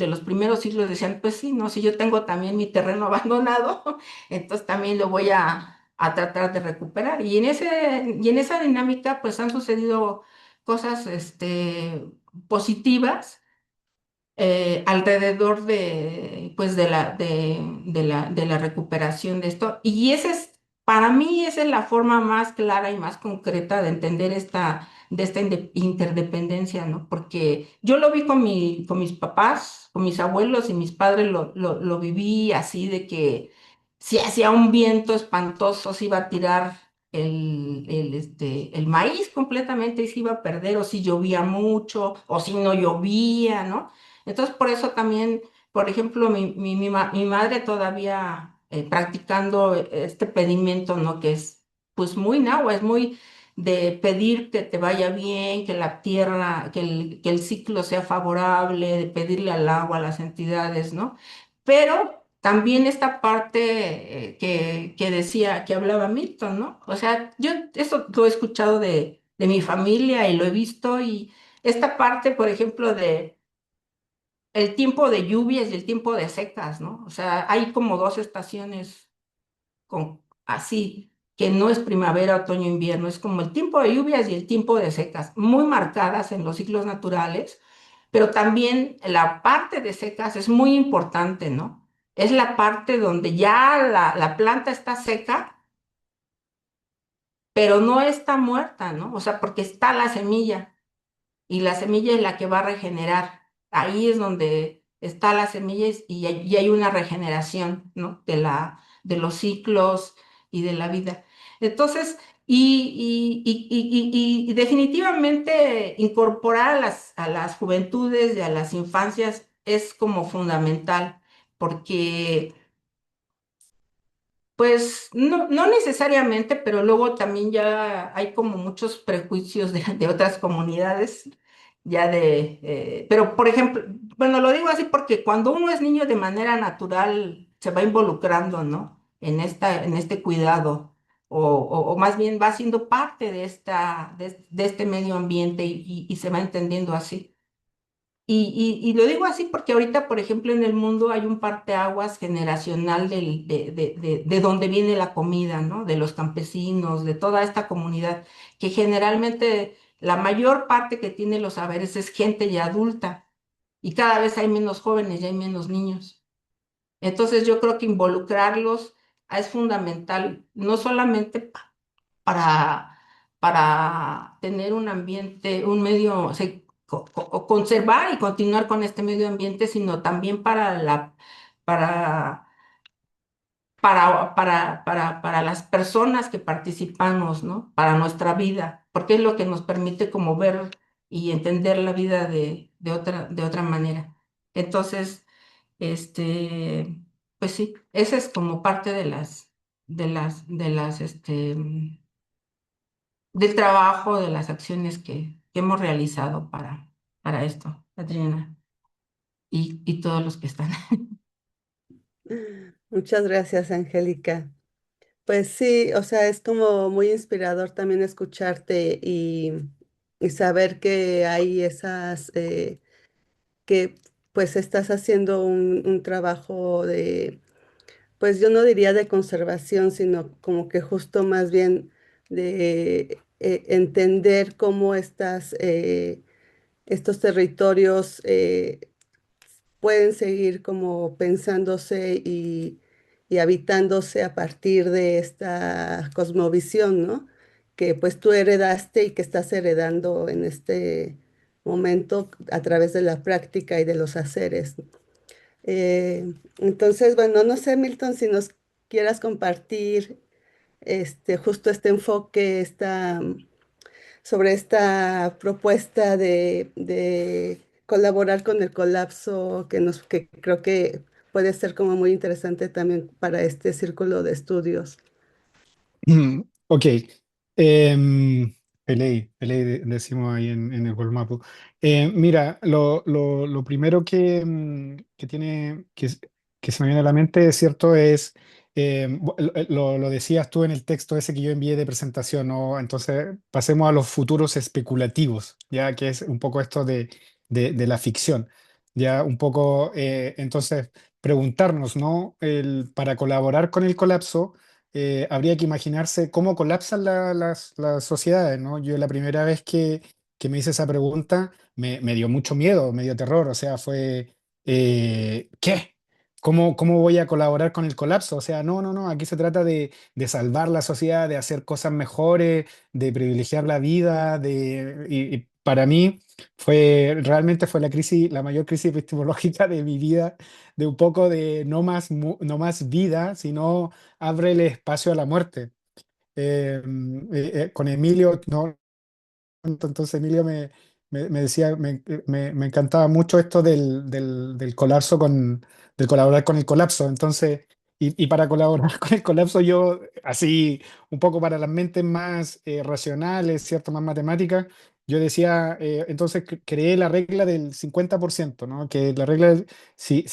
los primeros siglos decían, pues sí, no, si yo tengo también mi terreno abandonado, entonces también lo voy a tratar de recuperar. Y en esa dinámica, pues han sucedido cosas, positivas alrededor pues de la recuperación de esto. Y para mí, esa es la forma más clara y más concreta de entender de esta interdependencia, ¿no? Porque yo lo vi con mis papás, con mis abuelos y mis padres lo viví así de que si hacía un viento espantoso se iba a tirar el maíz completamente y se iba a perder, o si llovía mucho, o si no llovía, ¿no? Entonces, por eso también, por ejemplo, mi madre todavía practicando este pedimento, ¿no? Que es pues muy nahua, es muy de pedir que te vaya bien, que la tierra, que el ciclo sea favorable, de pedirle al agua, a las entidades, ¿no? Pero también esta parte que decía, que hablaba Milton, ¿no? O sea, yo eso lo he escuchado de mi familia y lo he visto y esta parte, por ejemplo, de el tiempo de lluvias y el tiempo de secas, ¿no? O sea, hay como dos estaciones así, que no es primavera, otoño, invierno, es como el tiempo de lluvias y el tiempo de secas, muy marcadas en los ciclos naturales, pero también la parte de secas es muy importante, ¿no? Es la parte donde ya la planta está seca, pero no está muerta, ¿no? O sea, porque está la semilla y la semilla es la que va a regenerar. ahí es donde está la semilla y hay una regeneración, ¿no? De los ciclos y de la vida. Entonces, y definitivamente incorporar a las juventudes y a las infancias es como fundamental, porque pues no necesariamente, pero luego también ya hay como muchos prejuicios de otras comunidades, ya pero por ejemplo, bueno, lo digo así porque cuando uno es niño de manera natural se va involucrando, ¿no? En este cuidado, o más bien va siendo parte de este medio ambiente y se va entendiendo así. Y lo digo así porque ahorita, por ejemplo, en el mundo hay un parteaguas generacional de donde viene la comida, ¿no? De los campesinos, de toda esta comunidad, que generalmente la mayor parte que tiene los saberes es gente ya adulta y cada vez hay menos jóvenes y hay menos niños. Entonces yo creo que involucrarlos es fundamental, no solamente para, para tener un ambiente, un medio, o sea, conservar y continuar con este medio ambiente, sino también para, para las personas que participamos, ¿no? Para nuestra vida, porque es lo que nos permite como ver y entender la vida de otra manera. Entonces, este, pues sí, esa es como parte de las del trabajo, de las acciones que hemos realizado para esto, Adriana, y todos los que están. Muchas gracias, Angélica. Pues sí, o sea, es como muy inspirador también escucharte y saber que hay esas, que pues estás haciendo un trabajo de, pues yo no diría de conservación, sino como que justo más bien de entender cómo estos territorios pueden seguir como pensándose y habitándose a partir de esta cosmovisión, ¿no? Que pues tú heredaste y que estás heredando en este momento a través de la práctica y de los haceres. Entonces, bueno, no sé, Milton, si nos quieras compartir justo este enfoque, sobre esta propuesta de colaborar con el colapso, que creo que puede ser como muy interesante también para este círculo de estudios. Ok. Decimos ahí en el Google Maps. Mira, lo primero que se me viene a la mente, es cierto, es, lo decías tú en el texto ese que yo envié de presentación, ¿no? Entonces, pasemos a los futuros especulativos, ya que es un poco esto de la ficción, ya un poco, entonces, preguntarnos, ¿no? Para colaborar con el colapso habría que imaginarse cómo colapsan las sociedades, ¿no? Yo la primera vez que me hice esa pregunta me dio mucho miedo, me dio terror, o sea, fue, ¿qué? ¿Cómo voy a colaborar con el colapso? O sea, no, aquí se trata de salvar la sociedad, de hacer cosas mejores, de privilegiar la vida, y para mí realmente fue la crisis, la mayor crisis epistemológica de mi vida, de un poco de no más vida, sino ábrele espacio a la muerte. Con Emilio, no, entonces Emilio me decía, me encantaba mucho esto del colapso del colaborar con el colapso. Entonces, y para colaborar con el colapso, yo, así, un poco para las mentes más racionales, ¿cierto? Más matemáticas, yo decía, entonces creé la regla del 50%, ¿no? Que la regla, si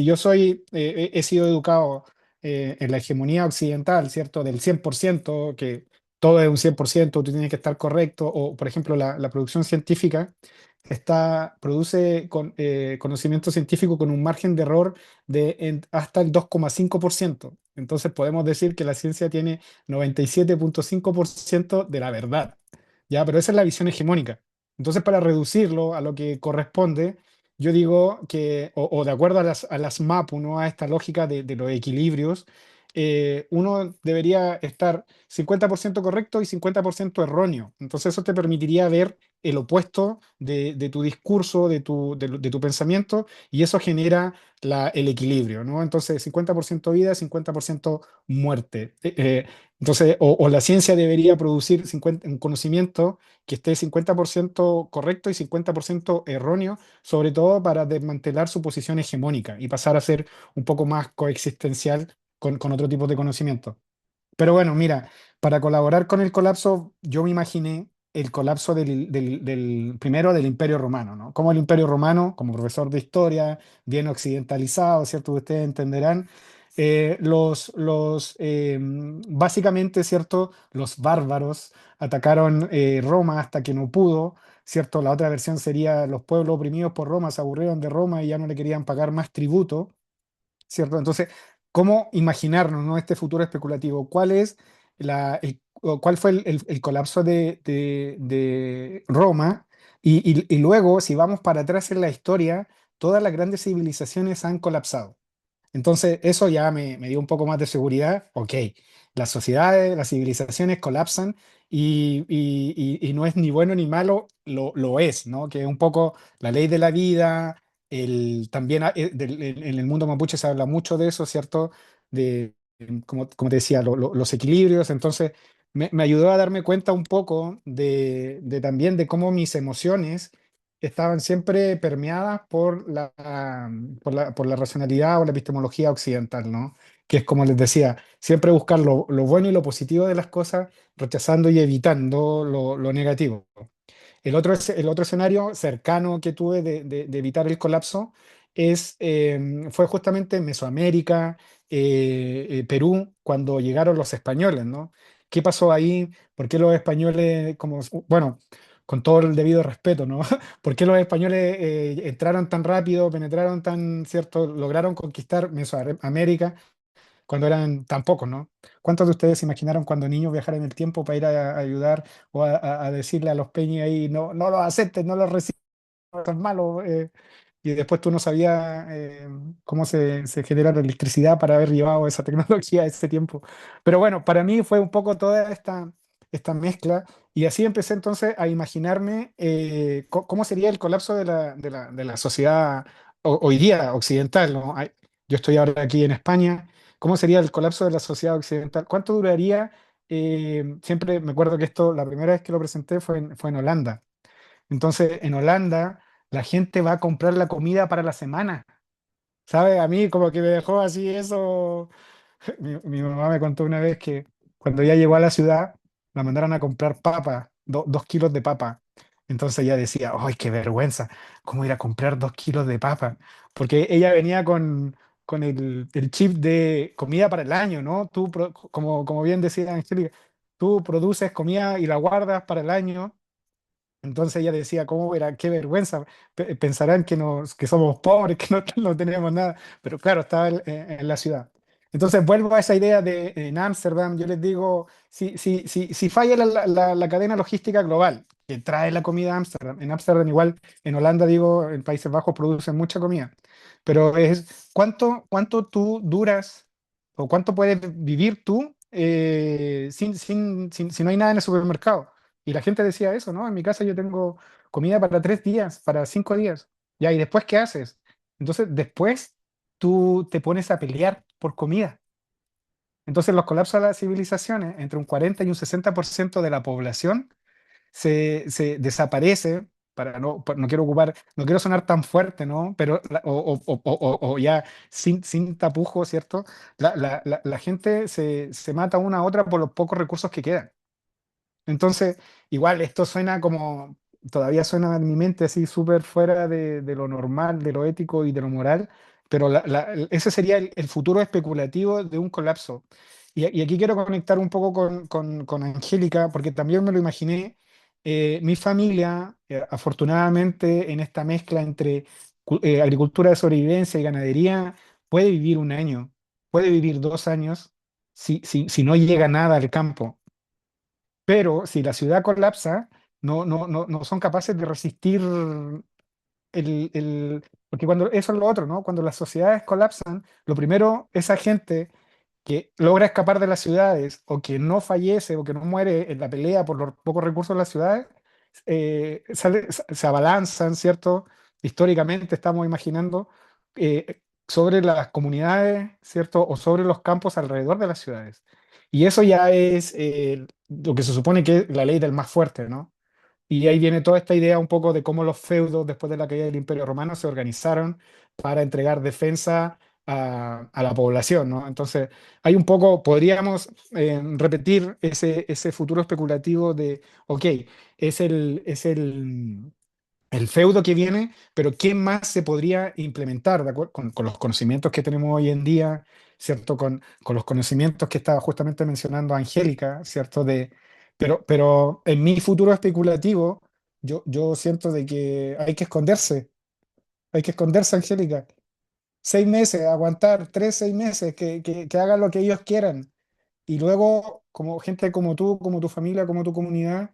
yo he sido educado en la hegemonía occidental, ¿cierto? Del 100%, que todo es un 100%, tú tienes que estar correcto, o por ejemplo la producción científica produce conocimiento científico con un margen de error hasta el 2,5%. Entonces podemos decir que la ciencia tiene 97,5% de la verdad, ¿ya? Pero esa es la visión hegemónica. Entonces, para reducirlo a lo que corresponde, yo digo que, o de acuerdo a las MAPU, ¿no? A esta lógica de los equilibrios, uno debería estar 50% correcto y 50% erróneo. Entonces eso te permitiría ver el opuesto de tu discurso, de tu pensamiento, y eso genera el equilibrio, ¿no? Entonces 50% vida, 50% muerte. Entonces, o la ciencia debería producir un conocimiento que esté 50% correcto y 50% erróneo, sobre todo para desmantelar su posición hegemónica y pasar a ser un poco más coexistencial con otro tipo de conocimiento. Pero bueno, mira, para colaborar con el colapso, yo me imaginé el colapso primero del Imperio Romano, ¿no? Como el Imperio Romano, como profesor de historia, bien occidentalizado, ¿cierto? Ustedes entenderán. Básicamente, ¿cierto? Los bárbaros atacaron Roma hasta que no pudo, ¿cierto? La otra versión sería los pueblos oprimidos por Roma se aburrieron de Roma y ya no le querían pagar más tributo, ¿cierto? Entonces, ¿cómo imaginarnos, ¿no? Este futuro especulativo? ¿Cuál fue el colapso de Roma? Y luego, si vamos para atrás en la historia, todas las grandes civilizaciones han colapsado. Entonces, eso ya me dio un poco más de seguridad. Ok, las sociedades, las civilizaciones colapsan y no es ni bueno ni malo, lo es, ¿no? Que es un poco la ley de la vida. También en el mundo mapuche se habla mucho de eso, ¿cierto? Como te decía, los equilibrios. Entonces, me ayudó a darme cuenta un poco de también de cómo mis emociones estaban siempre permeadas por la racionalidad o la epistemología occidental, ¿no? Que es como les decía, siempre buscar lo bueno y lo positivo de las cosas, rechazando y evitando lo negativo. El otro escenario cercano que tuve de evitar el colapso fue justamente en Mesoamérica, Perú, cuando llegaron los españoles, ¿no? ¿Qué pasó ahí? ¿Por qué los españoles, bueno, con todo el debido respeto, ¿no? ¿Por qué los españoles entraron tan rápido, penetraron tan, ¿cierto? Lograron conquistar Mesoamérica cuando eran tan pocos, ¿no? ¿Cuántos de ustedes se imaginaron cuando niños viajaran en el tiempo para ir a ayudar o a decirle a los peñas ahí, no, no los acepten, no los reciban, son malos? Y después tú no sabías cómo se genera la electricidad para haber llevado esa tecnología a ese tiempo. Pero bueno, para mí fue un poco toda esta mezcla y así empecé entonces a imaginarme cómo sería el colapso de la sociedad hoy día occidental, ¿no? Yo estoy ahora aquí en España. ¿Cómo sería el colapso de la sociedad occidental? ¿Cuánto duraría? Siempre me acuerdo que esto, la primera vez que lo presenté fue en Holanda. Entonces, en Holanda, la gente va a comprar la comida para la semana. ¿Sabes? A mí como que me dejó así eso. Mi mamá me contó una vez que cuando ella llegó a la ciudad, la mandaron a comprar papa, 2 kilos de papa. Entonces ella decía, ¡ay, qué vergüenza! ¿Cómo ir a comprar 2 kilos de papa? Porque ella venía con el chip de comida para el año, ¿no? Como bien decía Angélica, tú produces comida y la guardas para el año. Entonces ella decía, ¿cómo era? Qué vergüenza. Pensarán que somos pobres, que no, no tenemos nada. Pero claro, estaba en la ciudad. Entonces vuelvo a esa idea de en Ámsterdam, yo les digo, si falla la cadena logística global que trae la comida a Ámsterdam, en Ámsterdam igual, en Holanda digo, en Países Bajos producen mucha comida, pero es cuánto tú duras o cuánto puedes vivir tú si no hay nada en el supermercado. Y la gente decía eso, ¿no? En mi casa yo tengo comida para 3 días, para 5 días. Ya, ¿y después qué haces? Entonces, después tú te pones a pelear por comida. Entonces, los colapsos de las civilizaciones, entre un 40 y un 60% de la población se desaparece. No quiero no quiero sonar tan fuerte, ¿no? Pero, o ya sin tapujo, ¿cierto? La gente se mata una a otra por los pocos recursos que quedan. Entonces, igual esto todavía suena en mi mente así súper fuera de lo normal, de lo ético y de lo moral, pero ese sería el futuro especulativo de un colapso. Y aquí quiero conectar un poco con Angélica, porque también me lo imaginé. Mi familia, afortunadamente, en esta mezcla entre agricultura de sobrevivencia y ganadería, puede vivir un año, puede vivir 2 años, si no llega nada al campo. Pero si la ciudad colapsa, no son capaces de resistir porque eso es lo otro, ¿no? Cuando las sociedades colapsan, lo primero, esa gente que logra escapar de las ciudades o que no fallece o que no muere en la pelea por los pocos recursos de las ciudades, se abalanzan, ¿cierto? Históricamente estamos imaginando sobre las comunidades, ¿cierto? O sobre los campos alrededor de las ciudades. Y eso ya es lo que se supone que es la ley del más fuerte, ¿no? Y ahí viene toda esta idea un poco de cómo los feudos, después de la caída del Imperio Romano, se organizaron para entregar defensa a la población, ¿no? Entonces, hay un poco, podríamos repetir ese futuro especulativo de, ok, es el feudo que viene, pero ¿qué más se podría implementar de acuerdo con los conocimientos que tenemos hoy en día, ¿cierto? Con los conocimientos que estaba justamente mencionando Angélica, ¿cierto? Pero en mi futuro especulativo, yo siento de que hay que esconderse, Angélica. 6 meses, aguantar 3, 6 meses, que hagan lo que ellos quieran. Y luego, como gente como tú, como tu familia, como tu comunidad,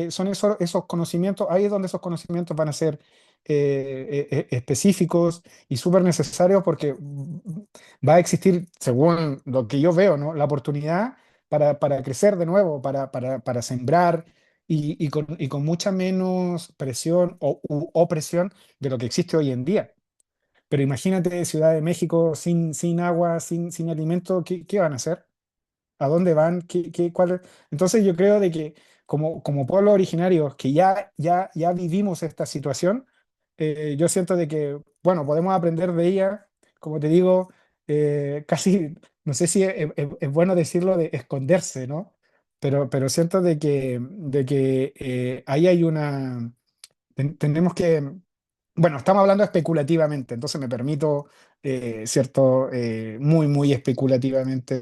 son esos conocimientos, ahí es donde esos conocimientos van a ser específicos y súper necesarios porque va a existir, según lo que yo veo, ¿no? La oportunidad para crecer de nuevo, para sembrar y con mucha menos presión o opresión de lo que existe hoy en día. Pero imagínate Ciudad de México sin agua, sin alimento, ¿qué van a hacer? ¿A dónde van? Entonces yo creo de que como pueblos originarios que ya vivimos esta situación, yo siento de que, bueno, podemos aprender de ella, como te digo, casi, no sé si es bueno decirlo de esconderse, ¿no? Pero siento de que ahí hay tenemos que, bueno, estamos hablando especulativamente, entonces me permito, ¿cierto? Muy, muy especulativamente.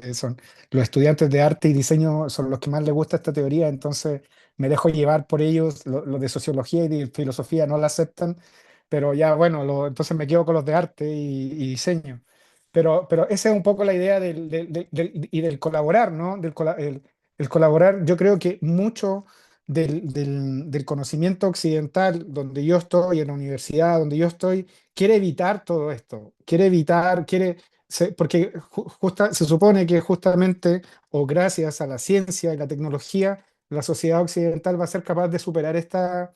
Los estudiantes de arte y diseño son los que más les gusta esta teoría, entonces me dejo llevar por ellos. Los de sociología y de filosofía no la aceptan, pero ya, bueno, entonces me quedo con los de arte y diseño. Pero esa es un poco la idea y del colaborar, ¿no? El colaborar, yo creo que mucho del conocimiento occidental, donde yo estoy, en la universidad, donde yo estoy, quiere evitar todo esto, porque se supone que justamente, o gracias a la ciencia y la tecnología, la sociedad occidental va a ser capaz de superar este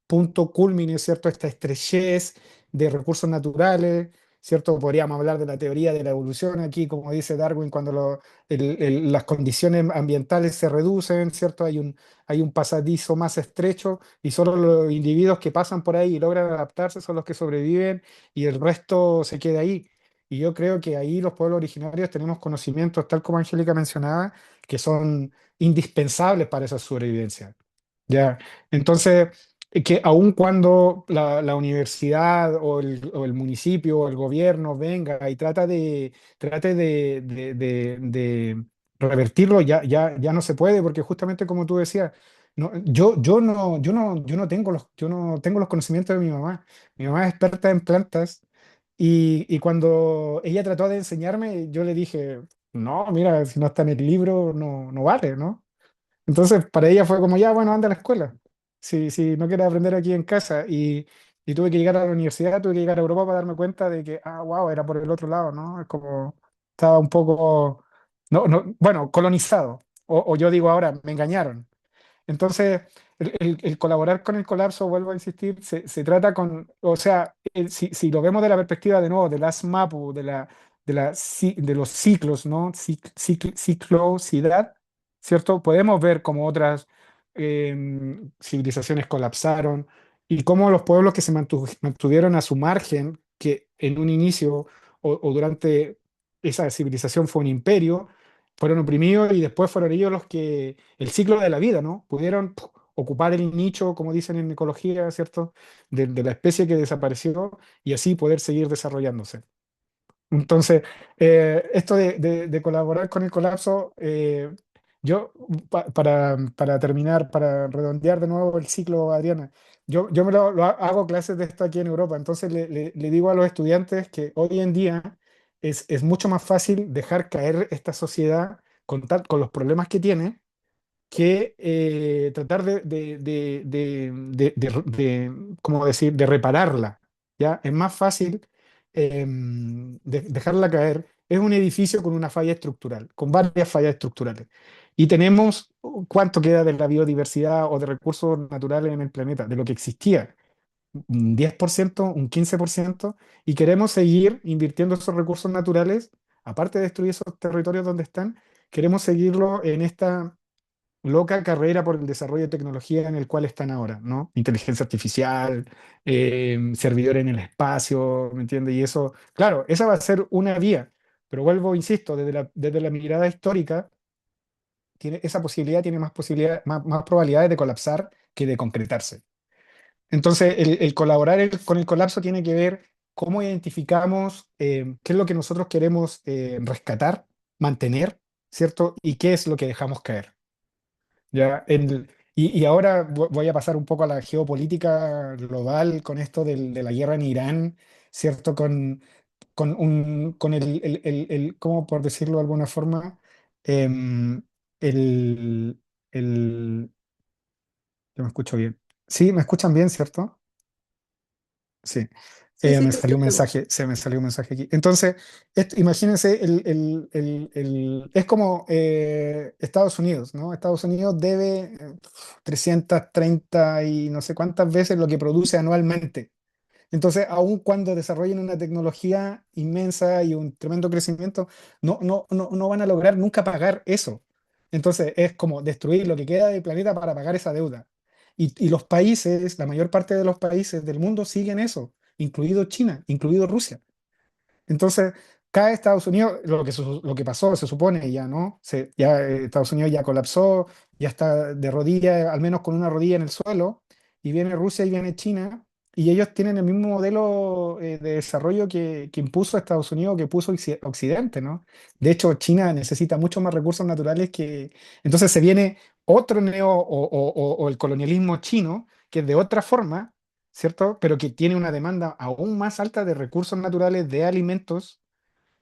punto culmine, ¿cierto? Esta estrechez de recursos naturales, ¿cierto? Podríamos hablar de la teoría de la evolución aquí, como dice Darwin, cuando las condiciones ambientales se reducen, ¿cierto? Hay un pasadizo más estrecho y solo los individuos que pasan por ahí y logran adaptarse son los que sobreviven y el resto se queda ahí. Y yo creo que ahí los pueblos originarios tenemos conocimientos, tal como Angélica mencionaba, que son indispensables para esa sobrevivencia. Ya, entonces, que aun cuando la universidad o el municipio o el gobierno venga y trate de revertirlo, ya no se puede, porque justamente como tú decías, no, yo no tengo los conocimientos de mi mamá. Mi mamá es experta en plantas y cuando ella trató de enseñarme, yo le dije, no, mira, si no está en el libro, no vale, ¿no? Entonces, para ella fue como, ya, bueno, anda a la escuela. Si no quieres aprender aquí en casa. Y tuve que llegar a la universidad, tuve que llegar a Europa para darme cuenta de que, wow, era por el otro lado, ¿no? Es como, estaba un poco, no, no, bueno, colonizado. O yo digo ahora, me engañaron. Entonces, el colaborar con el colapso, vuelvo a insistir, se trata o sea, si lo vemos de la perspectiva de nuevo, del ASMAPU, de los ciclos, ¿no? Ciclosidad, ¿cierto? Podemos ver cómo otras civilizaciones colapsaron y cómo los pueblos que se mantuvieron a su margen, que en un inicio o durante esa civilización fue un imperio, fueron oprimidos y después fueron ellos los que, el ciclo de la vida, ¿no? Pudieron ocupar el nicho, como dicen en ecología, ¿cierto? De la especie que desapareció y así poder seguir desarrollándose. Entonces, esto de colaborar con el colapso, yo, para terminar, para redondear de nuevo el ciclo, Adriana, yo hago clases de esto aquí en Europa, entonces le digo a los estudiantes que hoy en día es mucho más fácil dejar caer esta sociedad con los problemas que tiene que tratar ¿cómo decir?, de repararla, ¿ya? Es más fácil dejarla caer, es un edificio con una falla estructural, con varias fallas estructurales. Y tenemos cuánto queda de la biodiversidad o de recursos naturales en el planeta, de lo que existía, un 10%, un 15%, y queremos seguir invirtiendo esos recursos naturales, aparte de destruir esos territorios donde están, queremos seguirlo en esta loca carrera por el desarrollo de tecnología en el cual están ahora, ¿no? Inteligencia artificial, servidores en el espacio, ¿me entiendes? Y eso, claro, esa va a ser una vía, pero vuelvo, insisto, desde la mirada histórica, esa posibilidad tiene más más probabilidades de colapsar que de concretarse. Entonces, el colaborar con el colapso tiene que ver cómo identificamos qué es lo que nosotros queremos rescatar, mantener, ¿cierto? Y qué es lo que dejamos caer. ¿Ya? Y ahora voy a pasar un poco a la geopolítica global con esto de la guerra en Irán, ¿cierto? Con ¿cómo por decirlo de alguna forma? Em, el, el, yo me escucho bien. Sí, me escuchan bien, ¿cierto? Sí, Sí, sí, me te salió un escuchamos. mensaje, se me salió un mensaje aquí. Entonces, imagínense, es como Estados Unidos, ¿no? Estados Unidos debe 330 y no sé cuántas veces lo que produce anualmente. Entonces, aun cuando desarrollen una tecnología inmensa y un tremendo crecimiento, no van a lograr nunca pagar eso. Entonces, es como destruir lo que queda del planeta para pagar esa deuda. Y los países, la mayor parte de los países del mundo siguen eso, incluido China, incluido Rusia. Entonces, cae Estados Unidos, lo que pasó, se supone, ya no, ya Estados Unidos ya colapsó, ya está de rodillas, al menos con una rodilla en el suelo, y viene Rusia y viene China, y ellos tienen el mismo modelo de desarrollo que impuso Estados Unidos, que puso Occidente, ¿no? De hecho, China necesita mucho más recursos naturales que... Entonces se viene otro o el colonialismo chino, que es de otra forma, ¿cierto? Pero que tiene una demanda aún más alta de recursos naturales, de alimentos,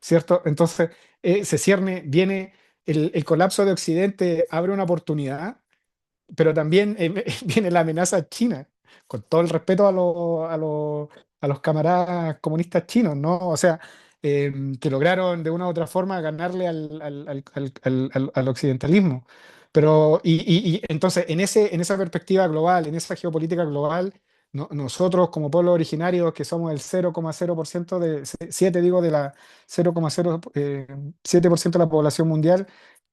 ¿cierto? Entonces, se cierne, viene el colapso de Occidente, abre una oportunidad, pero también viene la amenaza china, con todo el respeto a los camaradas comunistas chinos, ¿no? O sea, que lograron de una u otra forma ganarle al occidentalismo. Pero, y entonces, en esa perspectiva global, en esa geopolítica global, nosotros como pueblo originario, que somos el 0,0% de, 7 digo, de la 0,07% de la población mundial,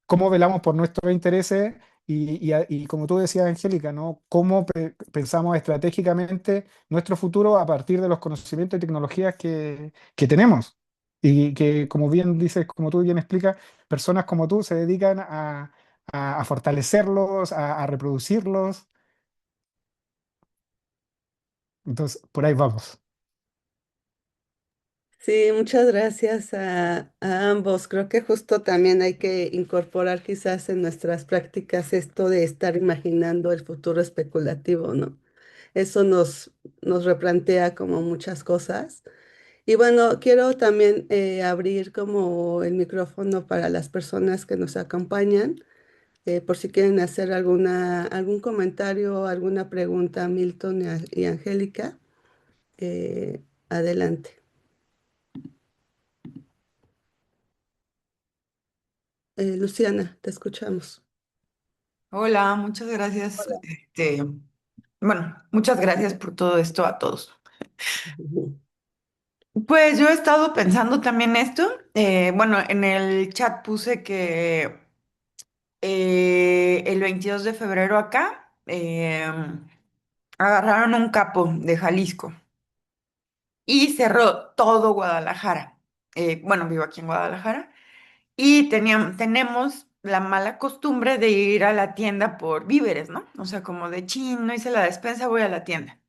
cómo velamos por nuestros intereses y como tú decías, Angélica, ¿no? Cómo pensamos estratégicamente nuestro futuro a partir de los conocimientos y tecnologías que tenemos. Y que, como bien dices, como tú bien explicas, personas como tú se dedican a fortalecerlos, a reproducirlos. Entonces, por ahí vamos. Sí, muchas gracias a ambos. Creo que justo también hay que incorporar quizás en nuestras prácticas esto de estar imaginando el futuro especulativo, ¿no? Eso nos replantea como muchas cosas. Y bueno, quiero también abrir como el micrófono para las personas que nos acompañan, por si quieren hacer algún comentario, alguna pregunta a Milton y Angélica. Adelante. Luciana, te escuchamos. Hola, muchas gracias. Bueno, muchas gracias por todo esto a todos. Ujú. Pues yo he estado pensando también esto. Bueno, en el chat puse que el 22 de febrero acá agarraron un capo de Jalisco y cerró todo Guadalajara. Bueno, vivo aquí en Guadalajara y tenemos la mala costumbre de ir a la tienda por víveres, ¿no? O sea, como de chin, no hice la despensa, voy a la tienda.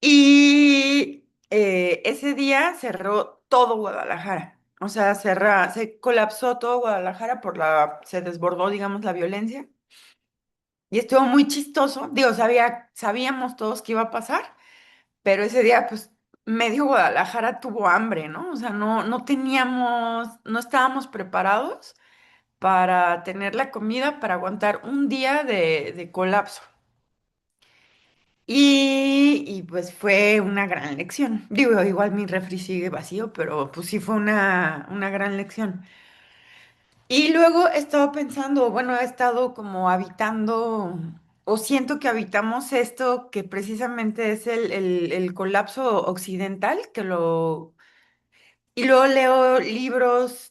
Y ese día cerró todo Guadalajara. O sea, se colapsó todo Guadalajara se desbordó, digamos, la violencia. Y estuvo muy chistoso. Digo, sabíamos todos que iba a pasar, pero ese día, pues, medio Guadalajara tuvo hambre, ¿no? O sea, no estábamos preparados para tener la comida para aguantar un día de colapso. Y pues fue una gran lección. Digo, igual mi refri sigue vacío, pero pues sí fue una gran lección. Y luego he estado pensando, bueno, he estado como habitando, o siento que habitamos esto que precisamente es el colapso occidental, y luego leo libros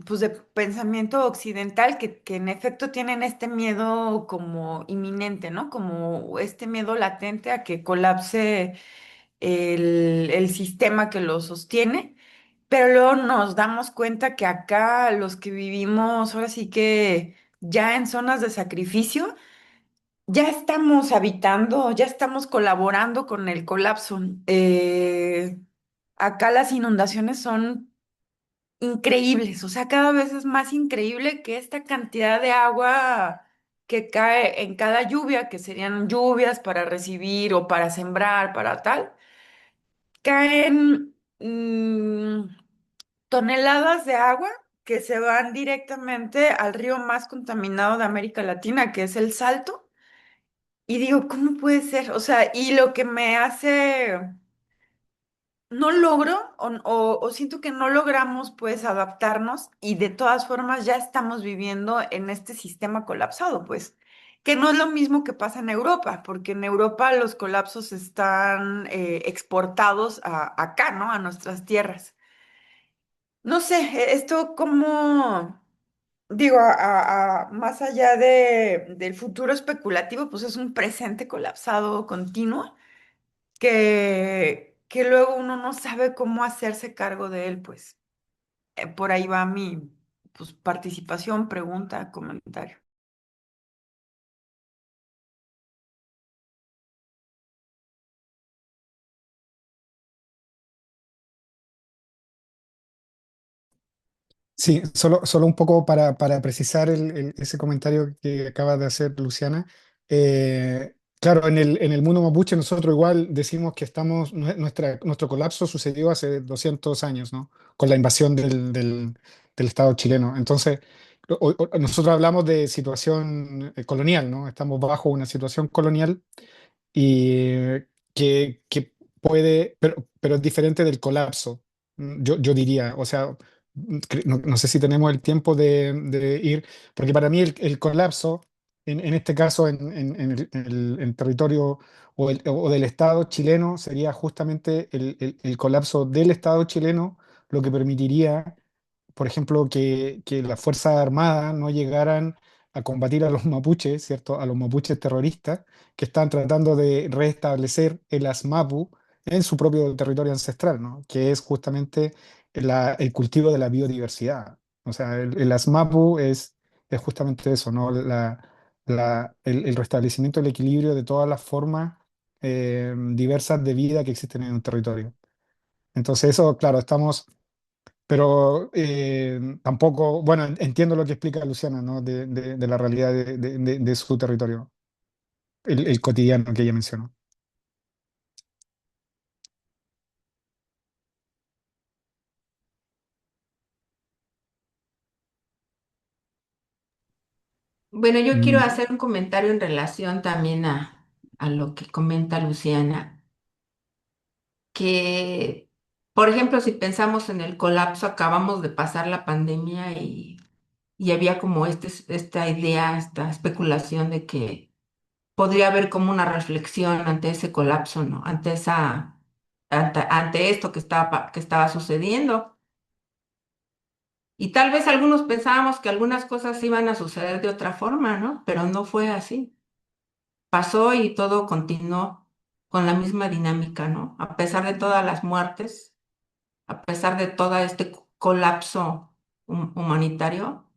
pues de pensamiento occidental que en efecto tienen este miedo como inminente, ¿no? Como este miedo latente a que colapse el sistema que lo sostiene. Pero luego nos damos cuenta que acá los que vivimos, ahora sí que ya en zonas de sacrificio, ya estamos habitando, ya estamos colaborando con el colapso. Acá las inundaciones son increíbles, o sea, cada vez es más increíble que esta cantidad de agua que cae en cada lluvia, que serían lluvias para recibir o para sembrar, para tal, caen toneladas de agua que se van directamente al río más contaminado de América Latina, que es el Salto. Y digo, ¿cómo puede ser? O sea, y lo que me hace, no logro o siento que no logramos pues adaptarnos y de todas formas ya estamos viviendo en este sistema colapsado, pues, que no es lo mismo que pasa en Europa, porque en Europa los colapsos están exportados acá, ¿no? A nuestras tierras. No sé, esto como, digo, más allá del futuro especulativo, pues es un presente colapsado continuo que luego uno no sabe cómo hacerse cargo de él, pues. Por ahí va mi pues, participación, pregunta, comentario. Sí, solo un poco para precisar ese comentario que acaba de hacer Luciana. Claro, en el mundo mapuche nosotros igual decimos que nuestro colapso sucedió hace 200 años, ¿no? Con la invasión del Estado chileno. Entonces, nosotros hablamos de situación colonial, ¿no? Estamos bajo una situación colonial y que puede, pero es diferente del colapso, yo diría. O sea, no sé si tenemos el tiempo de ir, porque para mí el colapso, en este caso en el territorio o del Estado chileno, sería justamente el colapso del Estado chileno, lo que permitiría, por ejemplo, que las Fuerzas Armadas no llegaran a combatir a los mapuches, ¿cierto? A los mapuches terroristas que están tratando de restablecer el ASMAPU en su propio territorio ancestral, ¿no? Que es justamente el cultivo de la biodiversidad. O sea, el ASMAPU es justamente eso, ¿no? El restablecimiento del equilibrio de todas las formas diversas de vida que existen en un territorio. Entonces, eso, claro, estamos, pero tampoco, bueno, entiendo lo que explica Luciana, ¿no? De la realidad de su territorio, el cotidiano que ella mencionó. Bueno, yo quiero Mm, hacer un comentario en relación también a lo que comenta Luciana, que, por ejemplo, si pensamos en el colapso, acabamos de pasar la pandemia y había como esta idea, esta especulación de que podría haber como una reflexión ante ese colapso, ¿no? Ante esto que estaba sucediendo. Y tal vez algunos pensábamos que algunas cosas iban a suceder de otra forma, ¿no? Pero no fue así. Pasó y todo continuó con la misma dinámica, ¿no? A pesar de todas las muertes, a pesar de todo este colapso humanitario.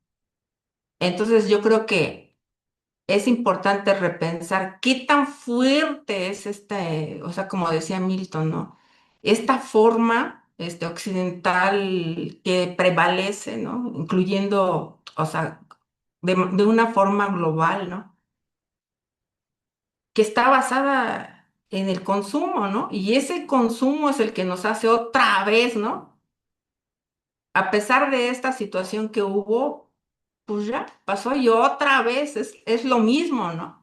Entonces yo creo que es importante repensar qué tan fuerte es o sea, como decía Milton, ¿no? Esta forma occidental que prevalece, ¿no? Incluyendo, o sea, de una forma global, ¿no? Que está basada en el consumo, ¿no? Y ese consumo es el que nos hace otra vez, ¿no? A pesar de esta situación que hubo, pues ya pasó y otra vez es lo mismo, ¿no?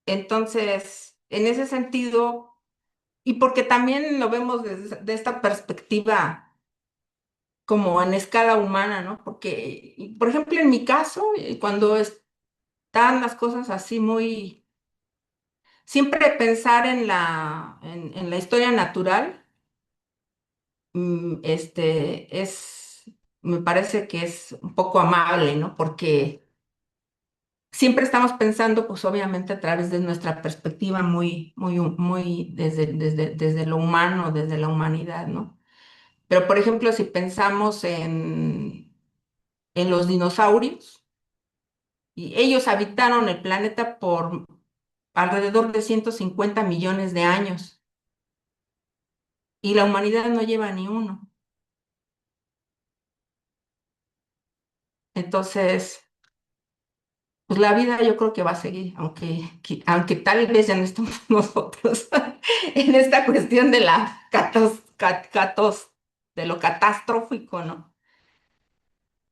Entonces, en ese sentido, y porque también lo vemos desde de esta perspectiva como en escala humana, ¿no? Porque, y, por ejemplo, en mi caso, cuando están las cosas así muy, siempre pensar en en la historia natural, me parece que es un poco amable, ¿no? Porque siempre estamos pensando, pues obviamente a través de nuestra perspectiva muy desde lo humano, desde la humanidad, ¿no? Pero, por ejemplo, si pensamos en los dinosaurios, y ellos habitaron el planeta por alrededor de 150 millones de años, y la humanidad no lleva ni uno. Entonces, pues la vida yo creo que va a seguir, aunque tal vez ya no estemos nosotros en esta cuestión de la de lo catastrófico, ¿no?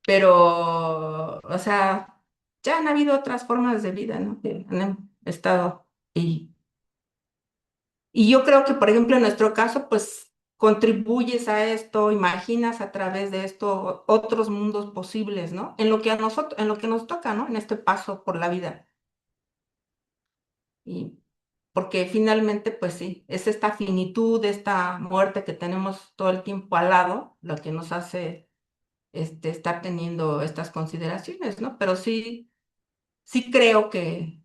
Pero, o sea, ya han habido otras formas de vida, ¿no? Que han estado y yo creo que, por ejemplo, en nuestro caso, pues contribuyes a esto, imaginas a través de esto otros mundos posibles, ¿no? En lo que a nosotros, en lo que nos toca, ¿no? En este paso por la vida. Y porque finalmente, pues sí, es esta finitud, esta muerte que tenemos todo el tiempo al lado, lo que nos hace estar teniendo estas consideraciones, ¿no? Pero sí, sí creo que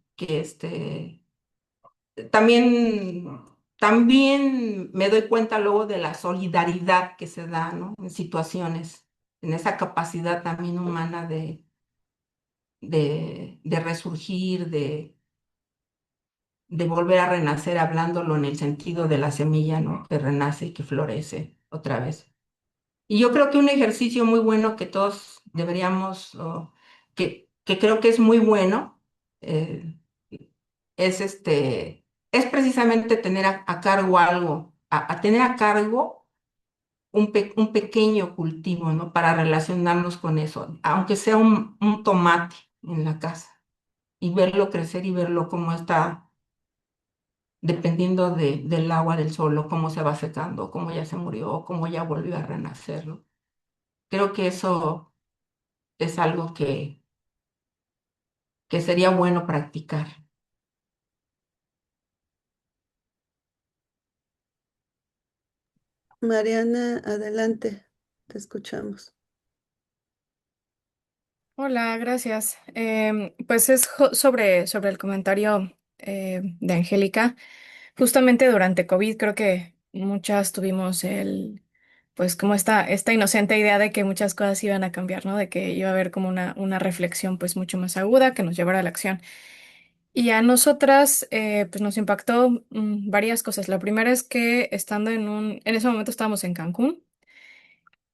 también, también me doy cuenta luego de la solidaridad que se da, ¿no? En situaciones, en esa capacidad también humana de resurgir, de volver a renacer, hablándolo en el sentido de la semilla, ¿no? Que renace y que florece otra vez. Y yo creo que un ejercicio muy bueno que todos deberíamos, o que creo que es muy bueno, eh, es es precisamente tener a cargo algo, a tener a cargo un pequeño cultivo, ¿no? Para relacionarnos con eso, aunque sea un tomate en la casa, y verlo crecer y verlo cómo está dependiendo del agua del sol, o cómo se va secando, cómo ya se murió, o cómo ya volvió a renacer, ¿no? Creo que eso es algo que sería bueno practicar. Mariana, adelante, te escuchamos. Hola, gracias. Pues es sobre el comentario de Angélica. Justamente durante COVID creo que muchas tuvimos pues como esta inocente idea de que muchas cosas iban a cambiar, ¿no? De que iba a haber como una reflexión pues mucho más aguda que nos llevara a la acción. Y a nosotras pues nos impactó varias cosas. La primera es que estando en ese momento estábamos en Cancún.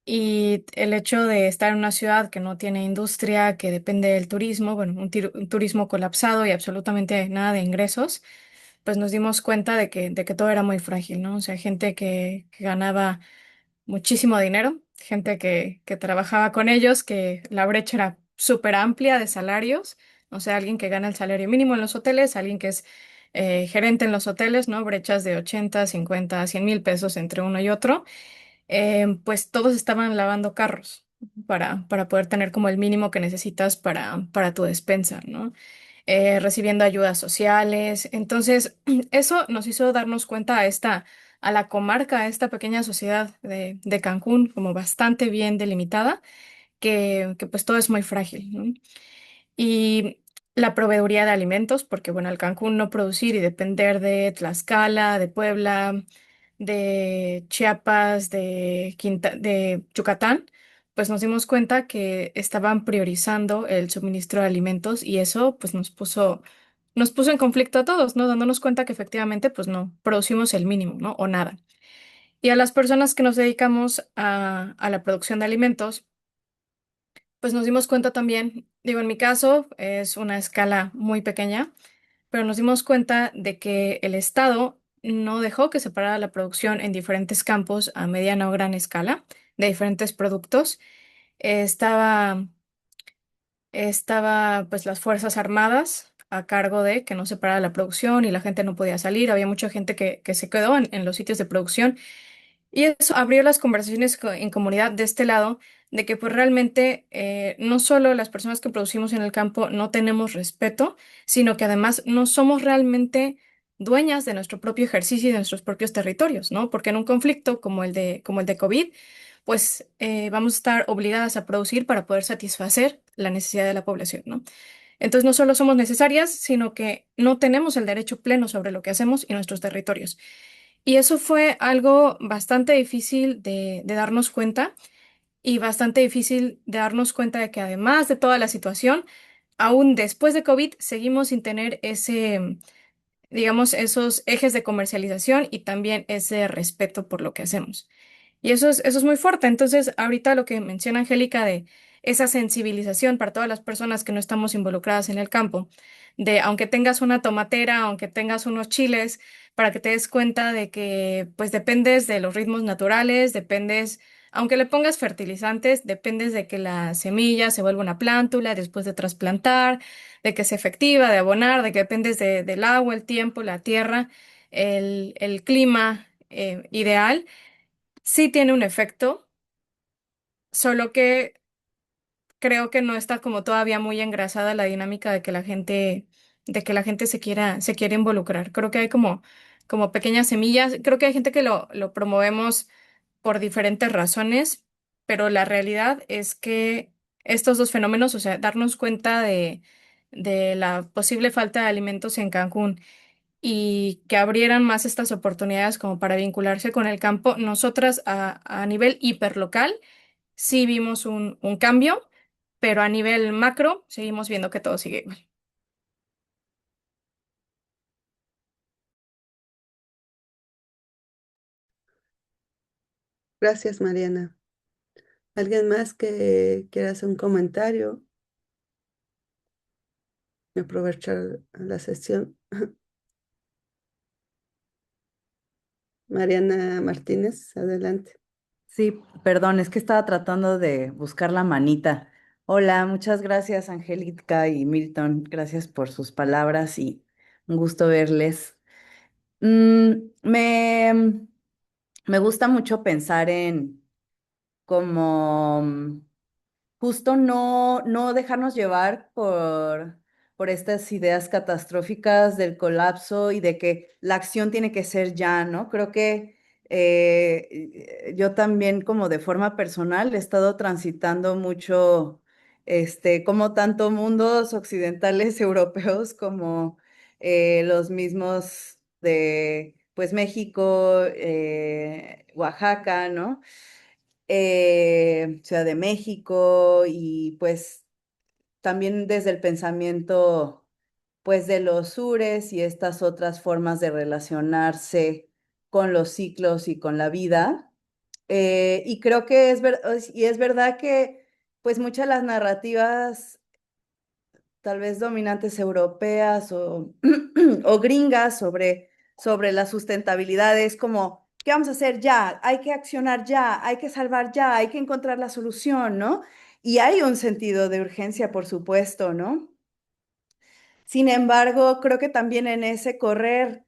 Y el hecho de estar en una ciudad que no tiene industria, que depende del turismo, bueno, un turismo colapsado y absolutamente nada de ingresos, pues nos dimos cuenta de que todo era muy frágil, ¿no? O sea, gente que ganaba muchísimo dinero, gente que trabajaba con ellos, que la brecha era súper amplia de salarios, o sea, alguien que gana el salario mínimo en los hoteles, alguien que es gerente en los hoteles, ¿no? Brechas de 80, 50, 100,000 pesos entre uno y otro, pues todos estaban lavando carros para poder tener como el mínimo que necesitas para tu despensa, ¿no? Recibiendo ayudas sociales. Entonces, eso nos hizo darnos cuenta a la comarca, a esta pequeña sociedad de Cancún, como bastante bien delimitada, que pues todo es muy frágil, ¿no? Y la proveeduría de alimentos, porque bueno, al Cancún no producir y depender de Tlaxcala, de Puebla, de Chiapas, de Yucatán, pues nos dimos cuenta que estaban priorizando el suministro de alimentos y eso pues nos puso en conflicto a todos, ¿no? Dándonos cuenta que efectivamente pues no producimos el mínimo, ¿no? O nada. Y a las personas que nos dedicamos a la producción de alimentos, pues nos dimos cuenta también, digo, en mi caso es una escala muy pequeña, pero nos dimos cuenta de que el Estado no dejó que separara la producción en diferentes campos a mediana o gran escala de diferentes productos. Eh, estaba, estaba pues las Fuerzas Armadas a cargo de que no se parara la producción y la gente no podía salir. Había mucha gente que se quedó en los sitios de producción y eso abrió las conversaciones en comunidad de este lado, de que pues realmente no solo las personas que producimos en el campo no tenemos respeto, sino que además no somos realmente dueñas de nuestro propio ejercicio y de nuestros propios territorios, ¿no? Porque en un conflicto como el de COVID, pues vamos a estar obligadas a producir para poder satisfacer la necesidad de la población, ¿no? Entonces no solo somos necesarias, sino que no tenemos el derecho pleno sobre lo que hacemos y nuestros territorios. Y eso fue algo bastante difícil de darnos cuenta y bastante difícil de darnos cuenta de que además de toda la situación, aún después de COVID, seguimos sin tener ese, digamos, esos ejes de comercialización y también ese respeto por lo que hacemos. Y eso es muy fuerte. Entonces, ahorita lo que menciona Angélica de esa sensibilización para todas las personas que no estamos involucradas en el campo, de aunque tengas una tomatera, aunque tengas unos chiles, para que te des cuenta de que pues dependes de los ritmos naturales, dependes, aunque le pongas fertilizantes, dependes de que la semilla se vuelva una plántula después de trasplantar, de que sea efectiva, de abonar, de que dependes del agua, el tiempo, la tierra, el clima ideal sí tiene un efecto, solo que creo que no está como todavía muy engrasada la dinámica de que la gente se quiera involucrar. Creo que hay como pequeñas semillas. Creo que hay gente que lo promovemos por diferentes razones, pero la realidad es que estos dos fenómenos, o sea, darnos cuenta de la posible falta de alimentos en Cancún y que abrieran más estas oportunidades como para vincularse con el campo, nosotras a nivel hiperlocal sí vimos un cambio, pero a nivel macro seguimos viendo que todo sigue igual. Gracias, Mariana. ¿Alguien más que quiera hacer un comentario y aprovechar la sesión? Mariana Martínez, adelante. Sí, perdón, es que estaba tratando de buscar la manita. Hola, muchas gracias, Angélica y Milton. Gracias por sus palabras y un gusto verles. Mm, me, me gusta mucho pensar en cómo justo no dejarnos llevar por estas ideas catastróficas del colapso y de que la acción tiene que ser ya, ¿no? Creo que yo también como de forma personal he estado transitando mucho, como tanto mundos occidentales europeos como los mismos de, pues, México, Oaxaca, ¿no? Ciudad de México y pues también desde el pensamiento pues de los sures y estas otras formas de relacionarse con los ciclos y con la vida. Y creo que y es verdad que pues muchas de las narrativas tal vez dominantes europeas o gringas sobre la sustentabilidad es como, ¿qué vamos a hacer ya? Hay que accionar ya, hay que salvar ya, hay que encontrar la solución, ¿no? Y hay un sentido de urgencia, por supuesto, ¿no? Sin embargo, creo que también en ese correr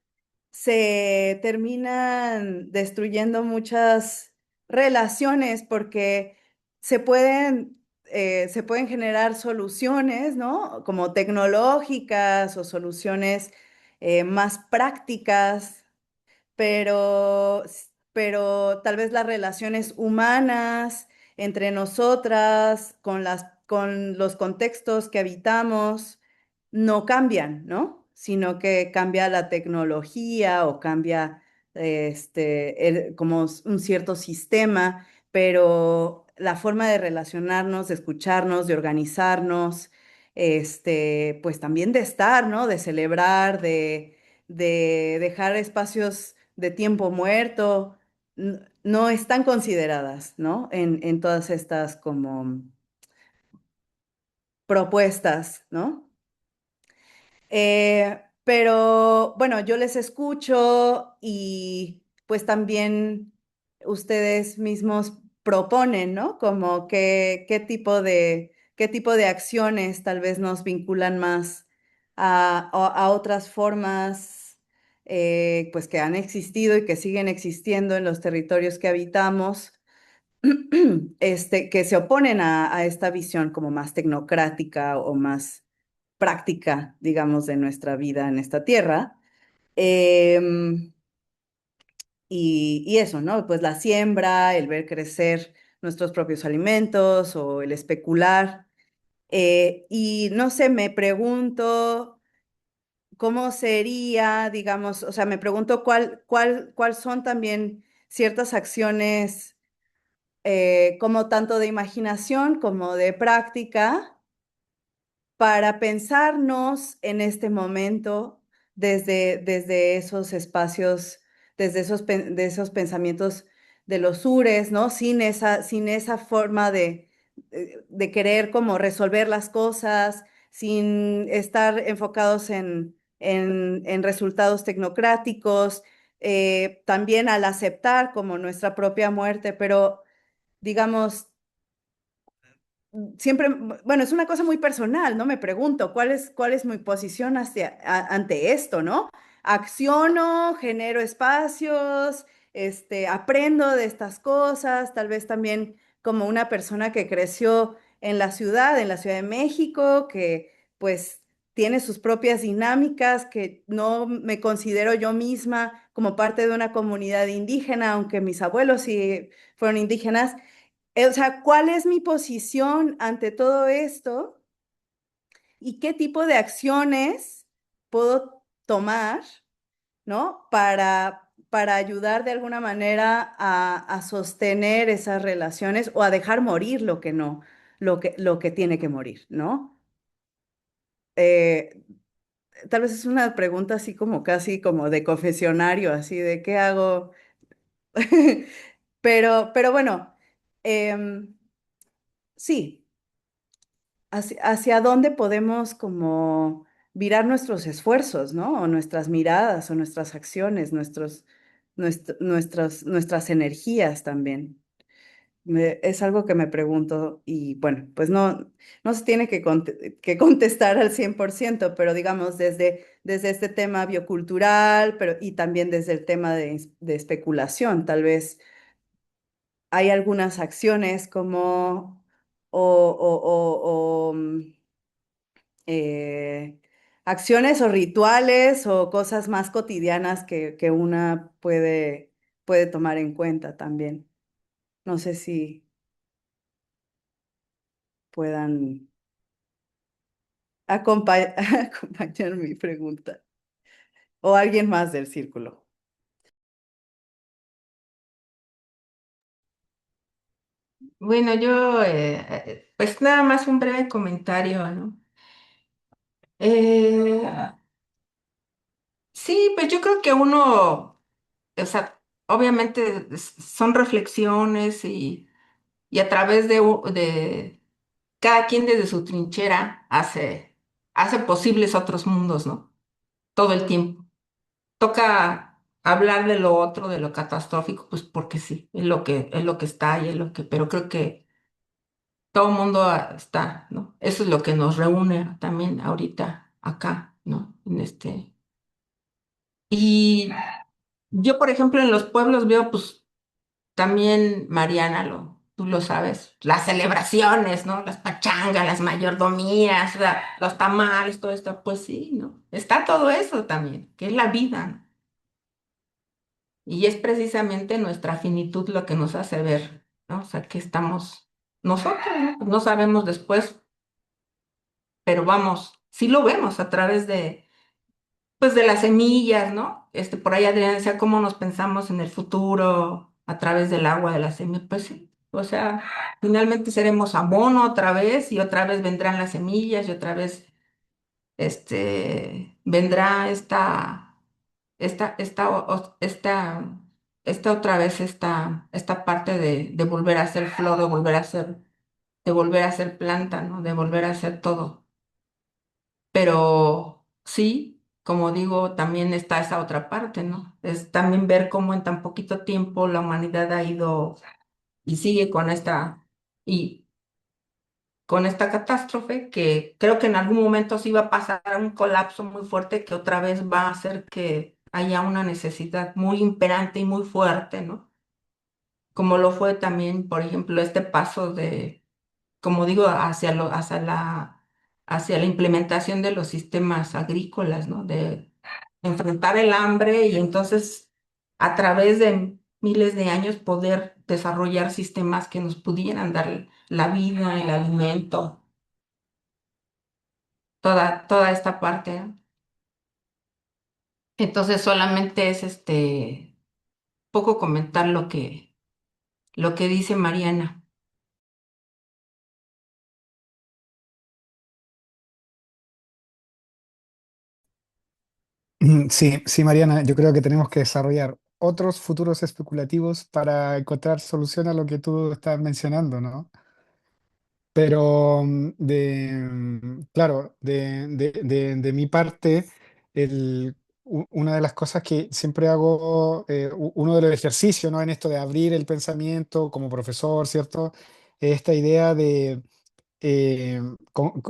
se terminan destruyendo muchas relaciones porque se pueden generar soluciones, ¿no? Como tecnológicas o soluciones más prácticas, pero tal vez las relaciones humanas entre nosotras, con los contextos que habitamos, no cambian, ¿no? Sino que cambia la tecnología o cambia como un cierto sistema, pero la forma de relacionarnos, de escucharnos, de organizarnos, pues también de estar, ¿no? De celebrar, de dejar espacios de tiempo muerto, no están consideradas, ¿no? En todas estas como propuestas, ¿no? Pero bueno, yo les escucho y pues también ustedes mismos proponen, ¿no? Como qué tipo de acciones tal vez nos vinculan más a otras formas pues que han existido y que siguen existiendo en los territorios que habitamos, que se oponen a esta visión como más tecnocrática o más práctica, digamos, de nuestra vida en esta tierra. Em, y eso, ¿no? Pues la siembra, el ver crecer nuestros propios alimentos o el especular. Y no sé, me pregunto cómo sería, digamos, o sea, me pregunto cuál son también ciertas acciones como tanto de imaginación como de práctica para pensarnos en este momento desde esos espacios, de esos pensamientos de los sures, ¿no? Sin esa forma de querer como resolver las cosas, sin estar enfocados en resultados tecnocráticos, también al aceptar como nuestra propia muerte, pero digamos, siempre, bueno, es una cosa muy personal, ¿no? Me pregunto, cuál es mi posición ante esto, ¿no? Acciono, genero espacios, aprendo de estas cosas, tal vez también como una persona que creció en la Ciudad de México, que pues tiene sus propias dinámicas, que no me considero yo misma como parte de una comunidad indígena, aunque mis abuelos sí fueron indígenas. O sea, ¿cuál es mi posición ante todo esto y qué tipo de acciones puedo tomar, ¿no? Para ayudar de alguna manera a sostener esas relaciones o a dejar morir lo que no, lo que tiene que morir, ¿no? Eh, Tal vez es una pregunta así como casi como de confesionario, así de qué hago. Pero bueno, em, sí. Hacia dónde podemos como virar nuestros esfuerzos, ¿no? O nuestras miradas, o nuestras acciones, nuestras energías también. Es algo que me pregunto y bueno, pues no se tiene que contestar al 100%, pero digamos desde este tema biocultural, pero y también desde el tema de especulación, tal vez hay algunas acciones como o eh, acciones o rituales o cosas más cotidianas que una puede tomar en cuenta también. No sé si puedan acompañar mi pregunta o alguien más del círculo. Bueno, pues nada más un breve comentario, ¿no? Eh, sí, pues yo creo que uno, o sea, obviamente son reflexiones y a través de cada quien desde su trinchera hace posibles otros mundos, ¿no? Todo el tiempo. Toca hablar de lo otro, de lo catastrófico, pues porque sí, es lo que está y es lo que, pero creo que todo el mundo está, ¿no? Eso es lo que nos reúne también ahorita acá, ¿no? Y yo, por ejemplo, en los pueblos veo, pues, también, Mariana, tú lo sabes, las celebraciones, ¿no? Las pachangas, las mayordomías, los tamales, todo esto, pues sí, ¿no? Está todo eso también, que es la vida, ¿no? Y es precisamente nuestra finitud lo que nos hace ver, ¿no? O sea, que estamos nosotros, ¿no? No sabemos después, pero vamos, sí lo vemos a través pues, de las semillas, ¿no? Por ahí Adrián decía cómo nos pensamos en el futuro a través del agua de las semillas, pues sí, o sea, finalmente seremos abono otra vez y otra vez vendrán las semillas y otra vez, vendrá esta otra vez esta parte de volver a ser flor, de volver a ser planta, ¿no? De volver a ser todo. Pero sí, como digo, también está esa otra parte, ¿no? Es también ver cómo en tan poquito tiempo la humanidad ha ido y sigue con esta, y con esta catástrofe, que creo que en algún momento sí va a pasar un colapso muy fuerte que otra vez va a hacer que haya una necesidad muy imperante y muy fuerte, ¿no? Como lo fue también, por ejemplo, este paso de, como digo, hacia la implementación de los sistemas agrícolas, ¿no? De enfrentar el hambre y entonces a través de miles de años poder desarrollar sistemas que nos pudieran dar la vida, el alimento, toda esta parte, ¿no? Entonces solamente es poco comentar lo que dice Mariana. Sí, sí, Mariana, yo creo que tenemos que desarrollar otros futuros especulativos para encontrar solución a lo que tú estás mencionando, ¿no? Pero claro, de mi parte, una de las cosas que siempre hago, uno de los ejercicios, ¿no? En esto de abrir el pensamiento como profesor, ¿cierto? Esta idea de eh, con-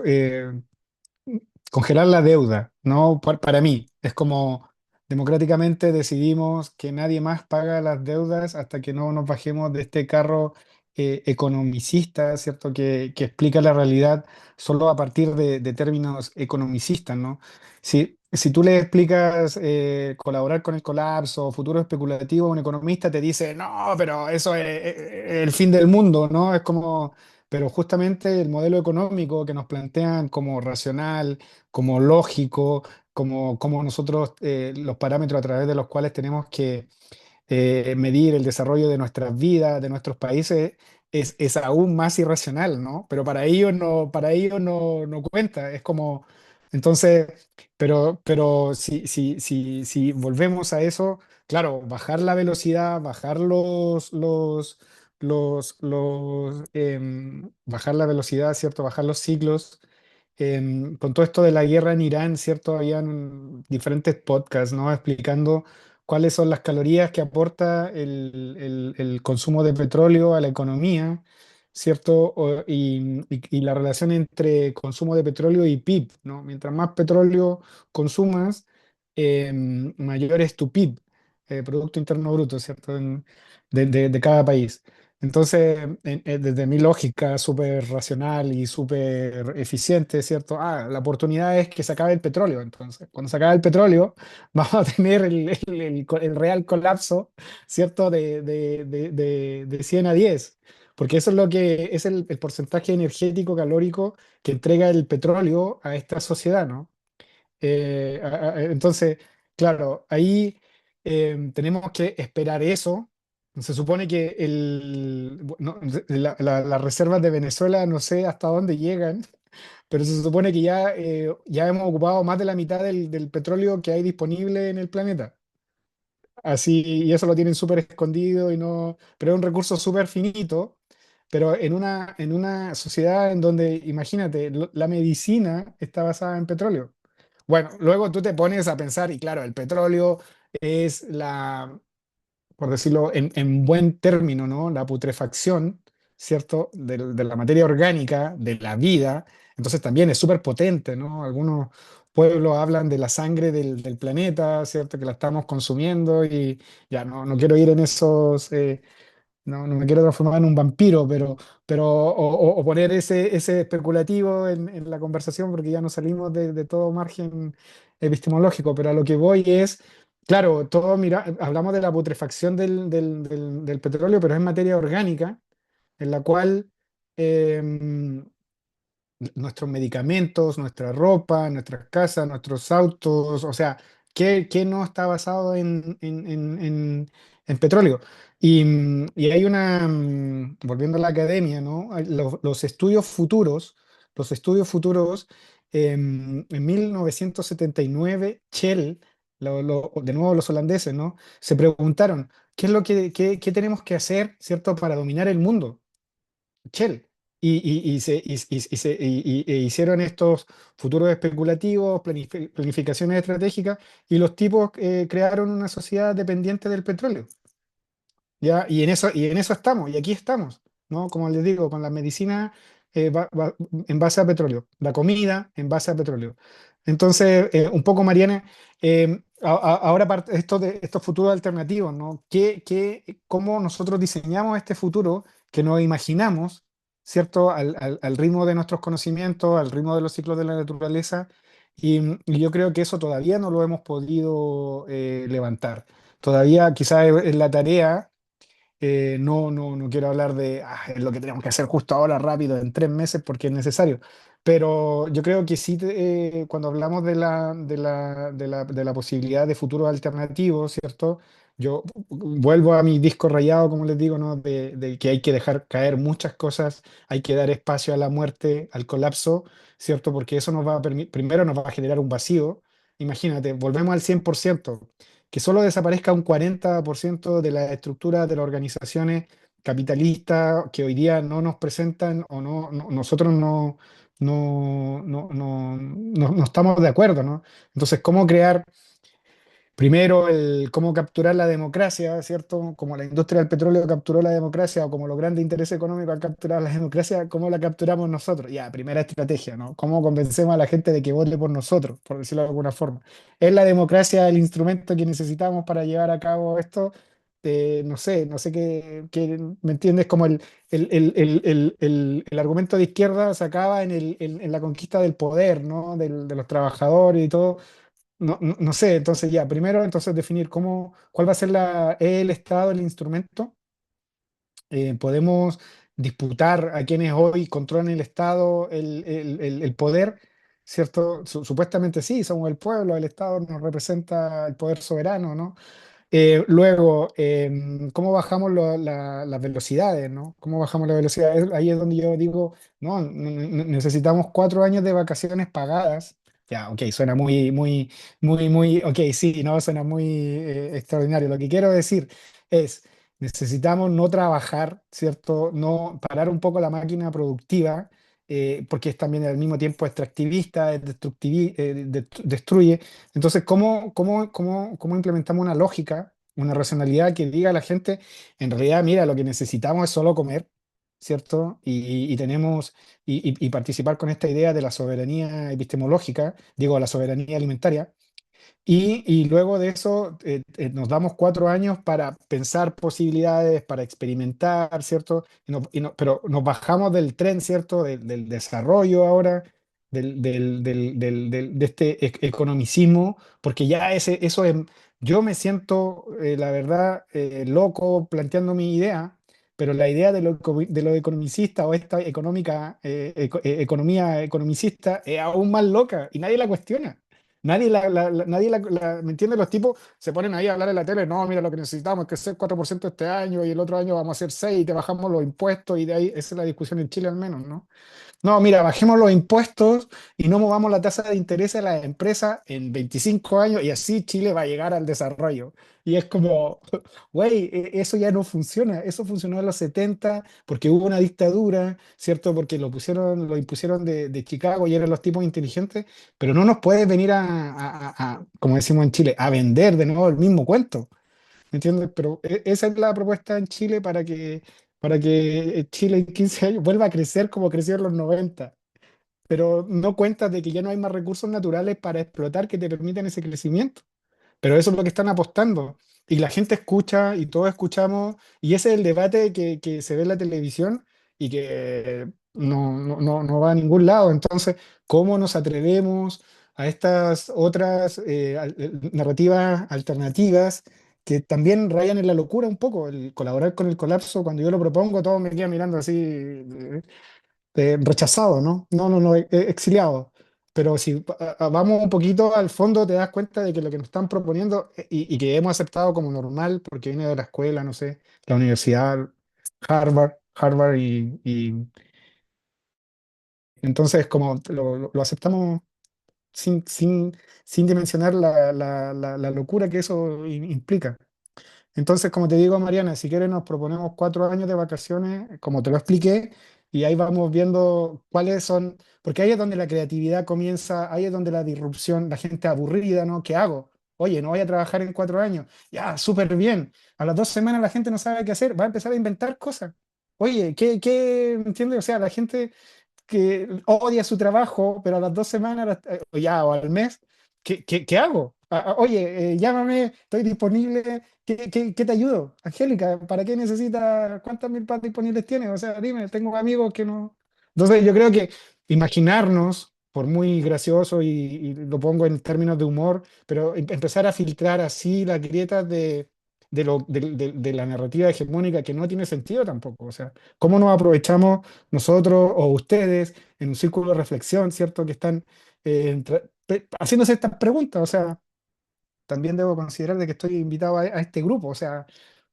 congelar la deuda, ¿no? Para mí, es como democráticamente decidimos que nadie más paga las deudas hasta que no nos bajemos de este carro economicista, ¿cierto? Que explica la realidad solo a partir de términos economicistas, ¿no? Si tú le explicas colaborar con el colapso, futuro especulativo, un economista te dice, no, pero eso es el fin del mundo, ¿no? Es como... Pero justamente el modelo económico que nos plantean como racional, como lógico, como nosotros los parámetros a través de los cuales tenemos que medir el desarrollo de nuestras vidas, de nuestros países, es aún más irracional, ¿no? Pero para ellos no cuenta, es como, entonces, pero si volvemos a eso, claro, bajar la velocidad, bajar bajar la velocidad, ¿cierto? Bajar los ciclos. Con todo esto de la guerra en Irán, ¿cierto? Habían diferentes podcasts, ¿no? Explicando cuáles son las calorías que aporta el consumo de petróleo a la economía, ¿cierto? Y la relación entre consumo de petróleo y PIB, ¿no? Mientras más petróleo consumas, mayor es tu PIB, Producto Interno Bruto, ¿cierto? De cada país. Entonces, desde mi lógica súper racional y súper eficiente, ¿cierto? La oportunidad es que se acabe el petróleo. Entonces, cuando se acabe el petróleo, vamos a tener el real colapso, ¿cierto? De 100 a 10. Porque eso es lo que es el porcentaje energético calórico que entrega el petróleo a esta sociedad, ¿no? Entonces, claro, ahí tenemos que esperar eso. Se supone que las reservas de Venezuela no sé hasta dónde llegan, pero se supone que ya hemos ocupado más de la mitad del petróleo que hay disponible en el planeta. Así, y eso lo tienen súper escondido y no, pero es un recurso súper finito. Pero en una sociedad en donde, imagínate, la medicina está basada en petróleo. Bueno, luego tú te pones a pensar, y claro, el petróleo es por decirlo en buen término, ¿no? La putrefacción, ¿cierto? De la materia orgánica, de la vida. Entonces también es súper potente, ¿no? Algunos pueblos hablan de la sangre del planeta, ¿cierto? Que la estamos consumiendo y ya no quiero ir en esos... no me quiero transformar en un vampiro, o poner ese especulativo en la conversación porque ya no salimos de todo margen epistemológico, pero a lo que voy es, claro, hablamos de la putrefacción del petróleo, pero es materia orgánica en la cual em, nuestros medicamentos, nuestra ropa, nuestras casas, nuestros autos, o sea, ¿qué no está basado en petróleo? Y hay volviendo a la academia, ¿no? Hay los estudios futuros, en 1979, Shell, de nuevo los holandeses, ¿no? Se preguntaron, ¿qué es qué tenemos que hacer, ¿cierto?, para dominar el mundo. Shell. E hicieron estos futuros especulativos, planificaciones estratégicas, y los tipos crearon una sociedad dependiente del petróleo. ¿Ya? Y en eso estamos, y aquí estamos, ¿no? Como les digo, con la medicina en base a petróleo, la comida en base a petróleo. Entonces, un poco, Mariana, ahora esto de estos futuros alternativos, ¿no? ¿Cómo nosotros diseñamos este futuro que nos imaginamos, ¿cierto? Al ritmo de nuestros conocimientos, al ritmo de los ciclos de la naturaleza. Y yo creo que eso todavía no lo hemos podido levantar. Todavía quizás es la tarea. No quiero hablar de es lo que tenemos que hacer justo ahora, rápido, en 3 meses, porque es necesario. Pero yo creo que sí, cuando hablamos de la posibilidad de futuros alternativos, ¿cierto? Yo vuelvo a mi disco rayado, como les digo, ¿no? De que hay que dejar caer muchas cosas, hay que dar espacio a la muerte, al colapso, ¿cierto? Porque eso nos va a permitir, primero nos va a generar un vacío. Imagínate, volvemos al 100%, que solo desaparezca un 40% de la estructura de las organizaciones capitalistas que hoy día no nos presentan o nosotros no estamos de acuerdo, ¿no? Entonces, ¿cómo crear? Primero, cómo capturar la democracia, ¿cierto? Como la industria del petróleo capturó la democracia, o como los grandes intereses económicos han capturado la democracia, ¿cómo la capturamos nosotros? Ya, primera estrategia, ¿no? ¿Cómo convencemos a la gente de que vote por nosotros, por decirlo de alguna forma? ¿Es la democracia el instrumento que necesitamos para llevar a cabo esto? No sé ¿me entiendes? Como el argumento de izquierda se acaba en la conquista del poder, ¿no? De los trabajadores y todo. No sé, entonces ya, primero entonces definir cuál va a ser el Estado, el instrumento. Podemos disputar a quienes hoy controlan el Estado, el poder, ¿cierto? Supuestamente sí, somos el pueblo, el Estado nos representa el poder soberano, ¿no? Luego, ¿cómo bajamos las velocidades, ¿no? ¿Cómo bajamos las velocidades? Ahí es donde yo digo, no, necesitamos 4 años de vacaciones pagadas. Ya, ok, suena muy, ok, sí, no, suena muy extraordinario. Lo que quiero decir es, necesitamos no trabajar, ¿cierto? No parar un poco la máquina productiva, porque es también al mismo tiempo extractivista, destruye. Entonces, ¿cómo implementamos una lógica, una racionalidad que diga a la gente, en realidad, mira, lo que necesitamos es solo comer, ¿cierto? Y tenemos, y participar con esta idea de la soberanía epistemológica, digo, la soberanía alimentaria, y luego de eso nos damos 4 años para pensar posibilidades, para experimentar, ¿cierto? Pero nos bajamos del tren, ¿cierto? Del desarrollo ahora, de este economicismo, porque ya eso es, yo me siento, la verdad, loco planteando mi idea, pero la idea de lo economicista o esta economía economicista es aún más loca y nadie la cuestiona. ¿Me entiendes? Los tipos se ponen ahí a hablar en la tele, no, mira, lo que necesitamos es que sea 4% este año y el otro año vamos a hacer 6 y te bajamos los impuestos y de ahí, esa es la discusión en Chile al menos, ¿no? No, mira, bajemos los impuestos y no movamos la tasa de interés de las empresas en 25 años y así Chile va a llegar al desarrollo. Y es como, güey, eso ya no funciona. Eso funcionó en los 70 porque hubo una dictadura, ¿cierto? Porque lo impusieron de Chicago y eran los tipos inteligentes, pero no nos puedes venir como decimos en Chile, a vender de nuevo el mismo cuento. ¿Me entiendes? Pero esa es la propuesta en Chile para que Chile en 15 años vuelva a crecer como creció en los 90. Pero no cuentas de que ya no hay más recursos naturales para explotar que te permitan ese crecimiento. Pero eso es lo que están apostando. Y la gente escucha y todos escuchamos, y ese es el debate que se ve en la televisión y que no va a ningún lado. Entonces, ¿cómo nos atrevemos a estas otras narrativas alternativas que también rayan en la locura un poco? El colaborar con el colapso, cuando yo lo propongo, todos me quedan mirando así, rechazado, ¿no? No, exiliado. Pero si vamos un poquito al fondo, te das cuenta de que lo que nos están proponiendo y que hemos aceptado como normal, porque viene de la escuela, no sé, la universidad, Harvard, y entonces como lo aceptamos sin dimensionar la locura que eso implica. Entonces, como te digo, Mariana, si quieres nos proponemos 4 años de vacaciones, como te lo expliqué, y ahí vamos viendo cuáles son, porque ahí es donde la creatividad comienza, ahí es donde la disrupción, la gente aburrida, ¿no? ¿Qué hago? Oye, no voy a trabajar en 4 años. Ya, súper bien. A las 2 semanas la gente no sabe qué hacer, va a empezar a inventar cosas. Oye, ¿qué, ¿me entiendes? O sea, la gente que odia su trabajo, pero a las 2 semanas o ya, o al mes, ¿qué hago? Oye, llámame, estoy disponible, ¿qué te ayudo? Angélica, ¿para qué necesitas? ¿Cuántas mil patas disponibles tienes? O sea, dime, tengo amigos que no. Entonces, yo creo que imaginarnos, por muy gracioso y lo pongo en términos de humor, pero empezar a filtrar así las grietas de la narrativa hegemónica que no tiene sentido tampoco. O sea, ¿cómo nos aprovechamos nosotros o ustedes en un círculo de reflexión, ¿cierto? Que están haciéndose estas preguntas. O sea, también debo considerar de que estoy invitado a este grupo. O sea,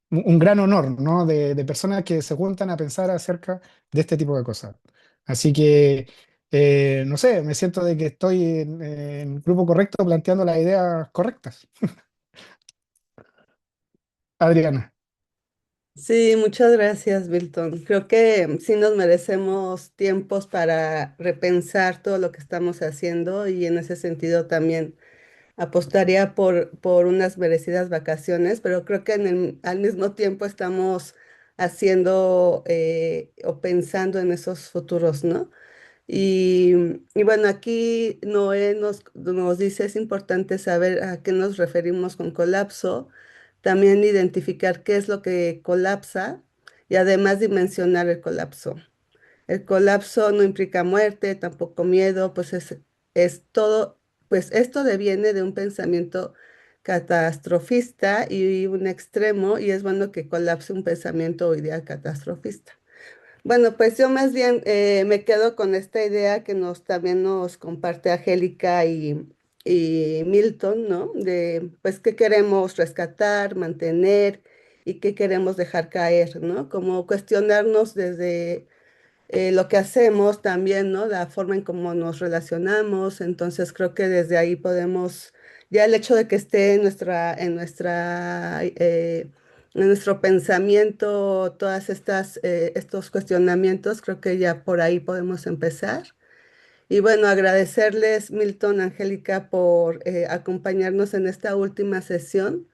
un gran honor, ¿no? De personas que se juntan a pensar acerca de este tipo de cosas. Así que, no sé, me siento de que estoy en el grupo correcto planteando las ideas correctas. Adriana. Sí, muchas gracias, Milton. Creo que sí nos merecemos tiempos para repensar todo lo que estamos haciendo y en ese sentido también apostaría por unas merecidas vacaciones, pero creo que al mismo tiempo estamos haciendo o pensando en esos futuros, ¿no? Y bueno, aquí Noé nos dice, es importante saber a qué nos referimos con colapso, también identificar qué es lo que colapsa y además dimensionar el colapso. El colapso no implica muerte, tampoco miedo, pues es todo, pues esto deviene de un pensamiento catastrofista y un extremo, y es bueno que colapse un pensamiento o idea catastrofista. Bueno, pues yo más bien me quedo con esta idea que también nos comparte Angélica y Milton, ¿no? De pues qué queremos rescatar, mantener y qué queremos dejar caer, ¿no? Como cuestionarnos desde lo que hacemos también, ¿no? La forma en cómo nos relacionamos. Entonces creo que desde ahí podemos, ya el hecho de que esté en nuestro pensamiento, todas estos cuestionamientos, creo que ya por ahí podemos empezar. Y bueno, agradecerles, Milton, Angélica, por acompañarnos en esta última sesión.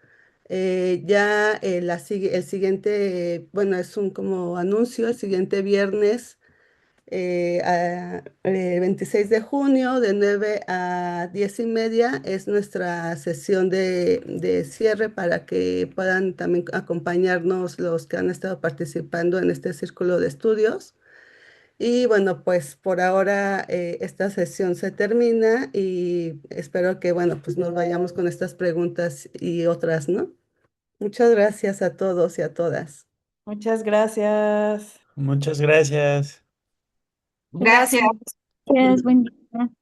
El siguiente, bueno, es un como anuncio, el siguiente viernes 26 de junio, de 9 a 10:30, es nuestra sesión de cierre para que puedan también acompañarnos los que han estado participando en este círculo de estudios. Y bueno, pues por ahora esta sesión se termina y espero que, bueno, pues nos vayamos con estas preguntas y otras, ¿no? Muchas gracias a todos y a todas. Muchas gracias. Muchas gracias. Gracias. Gracias. Gracias, buen día.